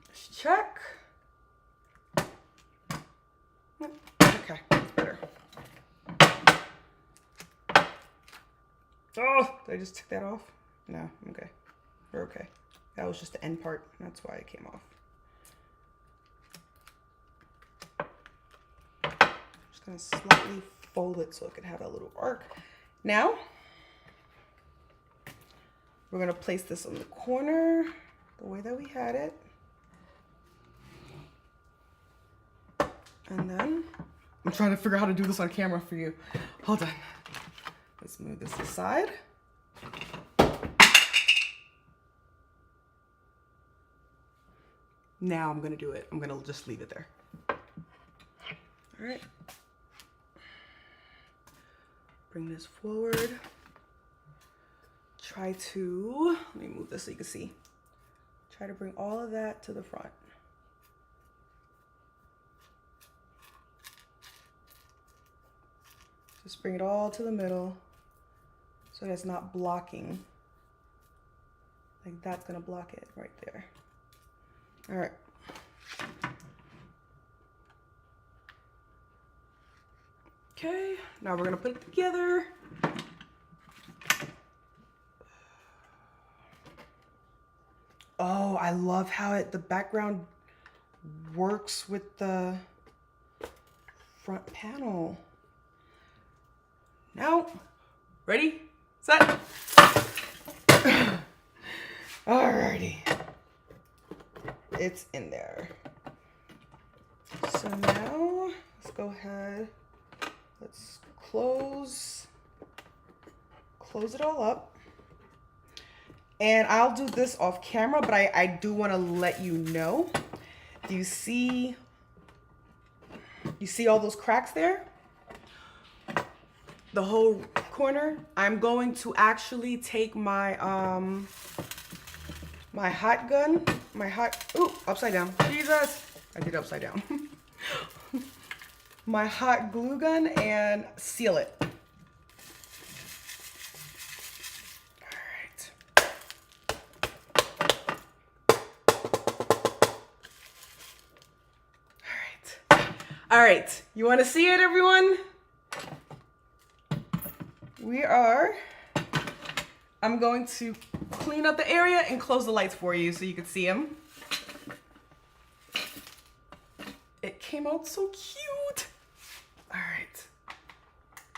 Let's check. Okay, that's better. Oh, did I just take that off? No, okay. We're okay. That was just the end part. That's why it came off. Just gonna slightly fold it so it can have a little arc. Now, we're gonna place this on the corner the way that we had it. And then, I'm trying to figure out how to do this on camera for you. Hold on. Let's move this aside. Now I'm gonna do it. I'm gonna just leave it there. All right. Bring this forward. Try to, let me move this so you can see. Try to bring all of that to the front. Just bring it all to the middle so that it's not blocking. Like that's gonna block it right there. All right. Okay, now we're gonna put it together. Oh, I love how the background works with the front panel. Now, ready, set. Alrighty. It's in there. So now, let's go ahead. Let's close it all up. And I'll do this off camera, but I do want to let you know. Do you see all those cracks there? The whole corner? I'm going to actually take my my hot gun, ooh, upside down. Jesus, I did upside down. My hot glue gun and seal it. All right, you want to see it, everyone? I'm going to clean up the area and close the lights for you so you can see them. It came out so cute. All right,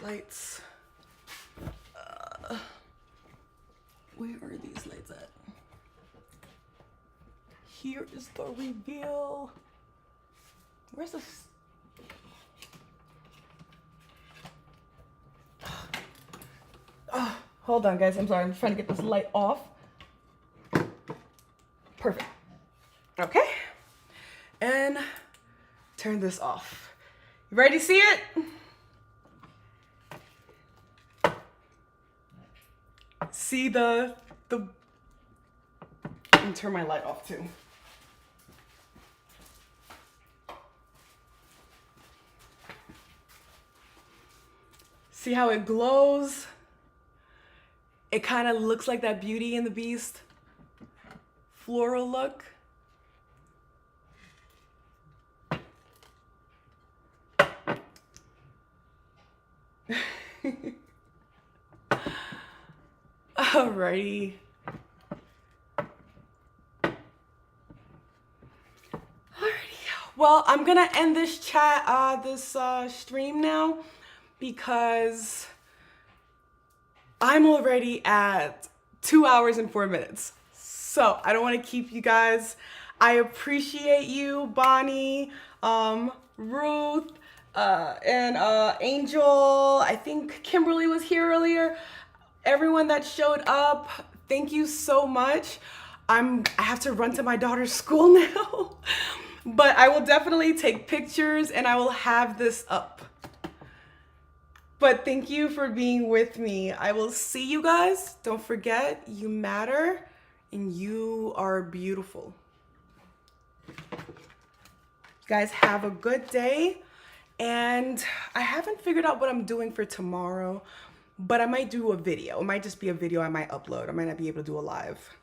lights. Where are these lights at? Here is the reveal. Where's the... Oh, hold on, guys. I'm sorry. I'm trying to get this light off. Perfect. Okay. And turn this off. You ready to see it? See the... And turn my light off too. See how it glows? It kind of looks like that Beauty and the Beast floral look. Alrighty. Well, I'm gonna end this chat, this stream now because I'm already at 2 hours and 4 minutes. So I don't want to keep you guys. I appreciate you, Bonnie, Ruth, and Angel. I think Kimberly was here earlier. Everyone that showed up, thank you so much. I have to run to my daughter's school now, but I will definitely take pictures and I will have this up. But thank you for being with me. I will see you guys. Don't forget, you matter and you are beautiful. You guys have a good day. And I haven't figured out what I'm doing for tomorrow, but I might do a video. It might just be a video I might upload. I might not be able to do a live,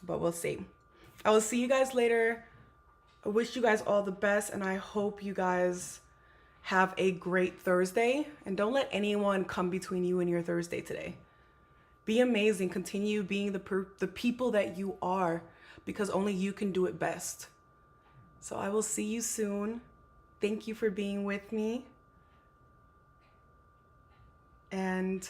but we'll see. I will see you guys later. I wish you guys all the best, and I hope you guys have a great Thursday. And don't let anyone come between you and your Thursday today. Be amazing. Continue being the people that you are, because only you can do it best. So I will see you soon. Thank you for being with me. And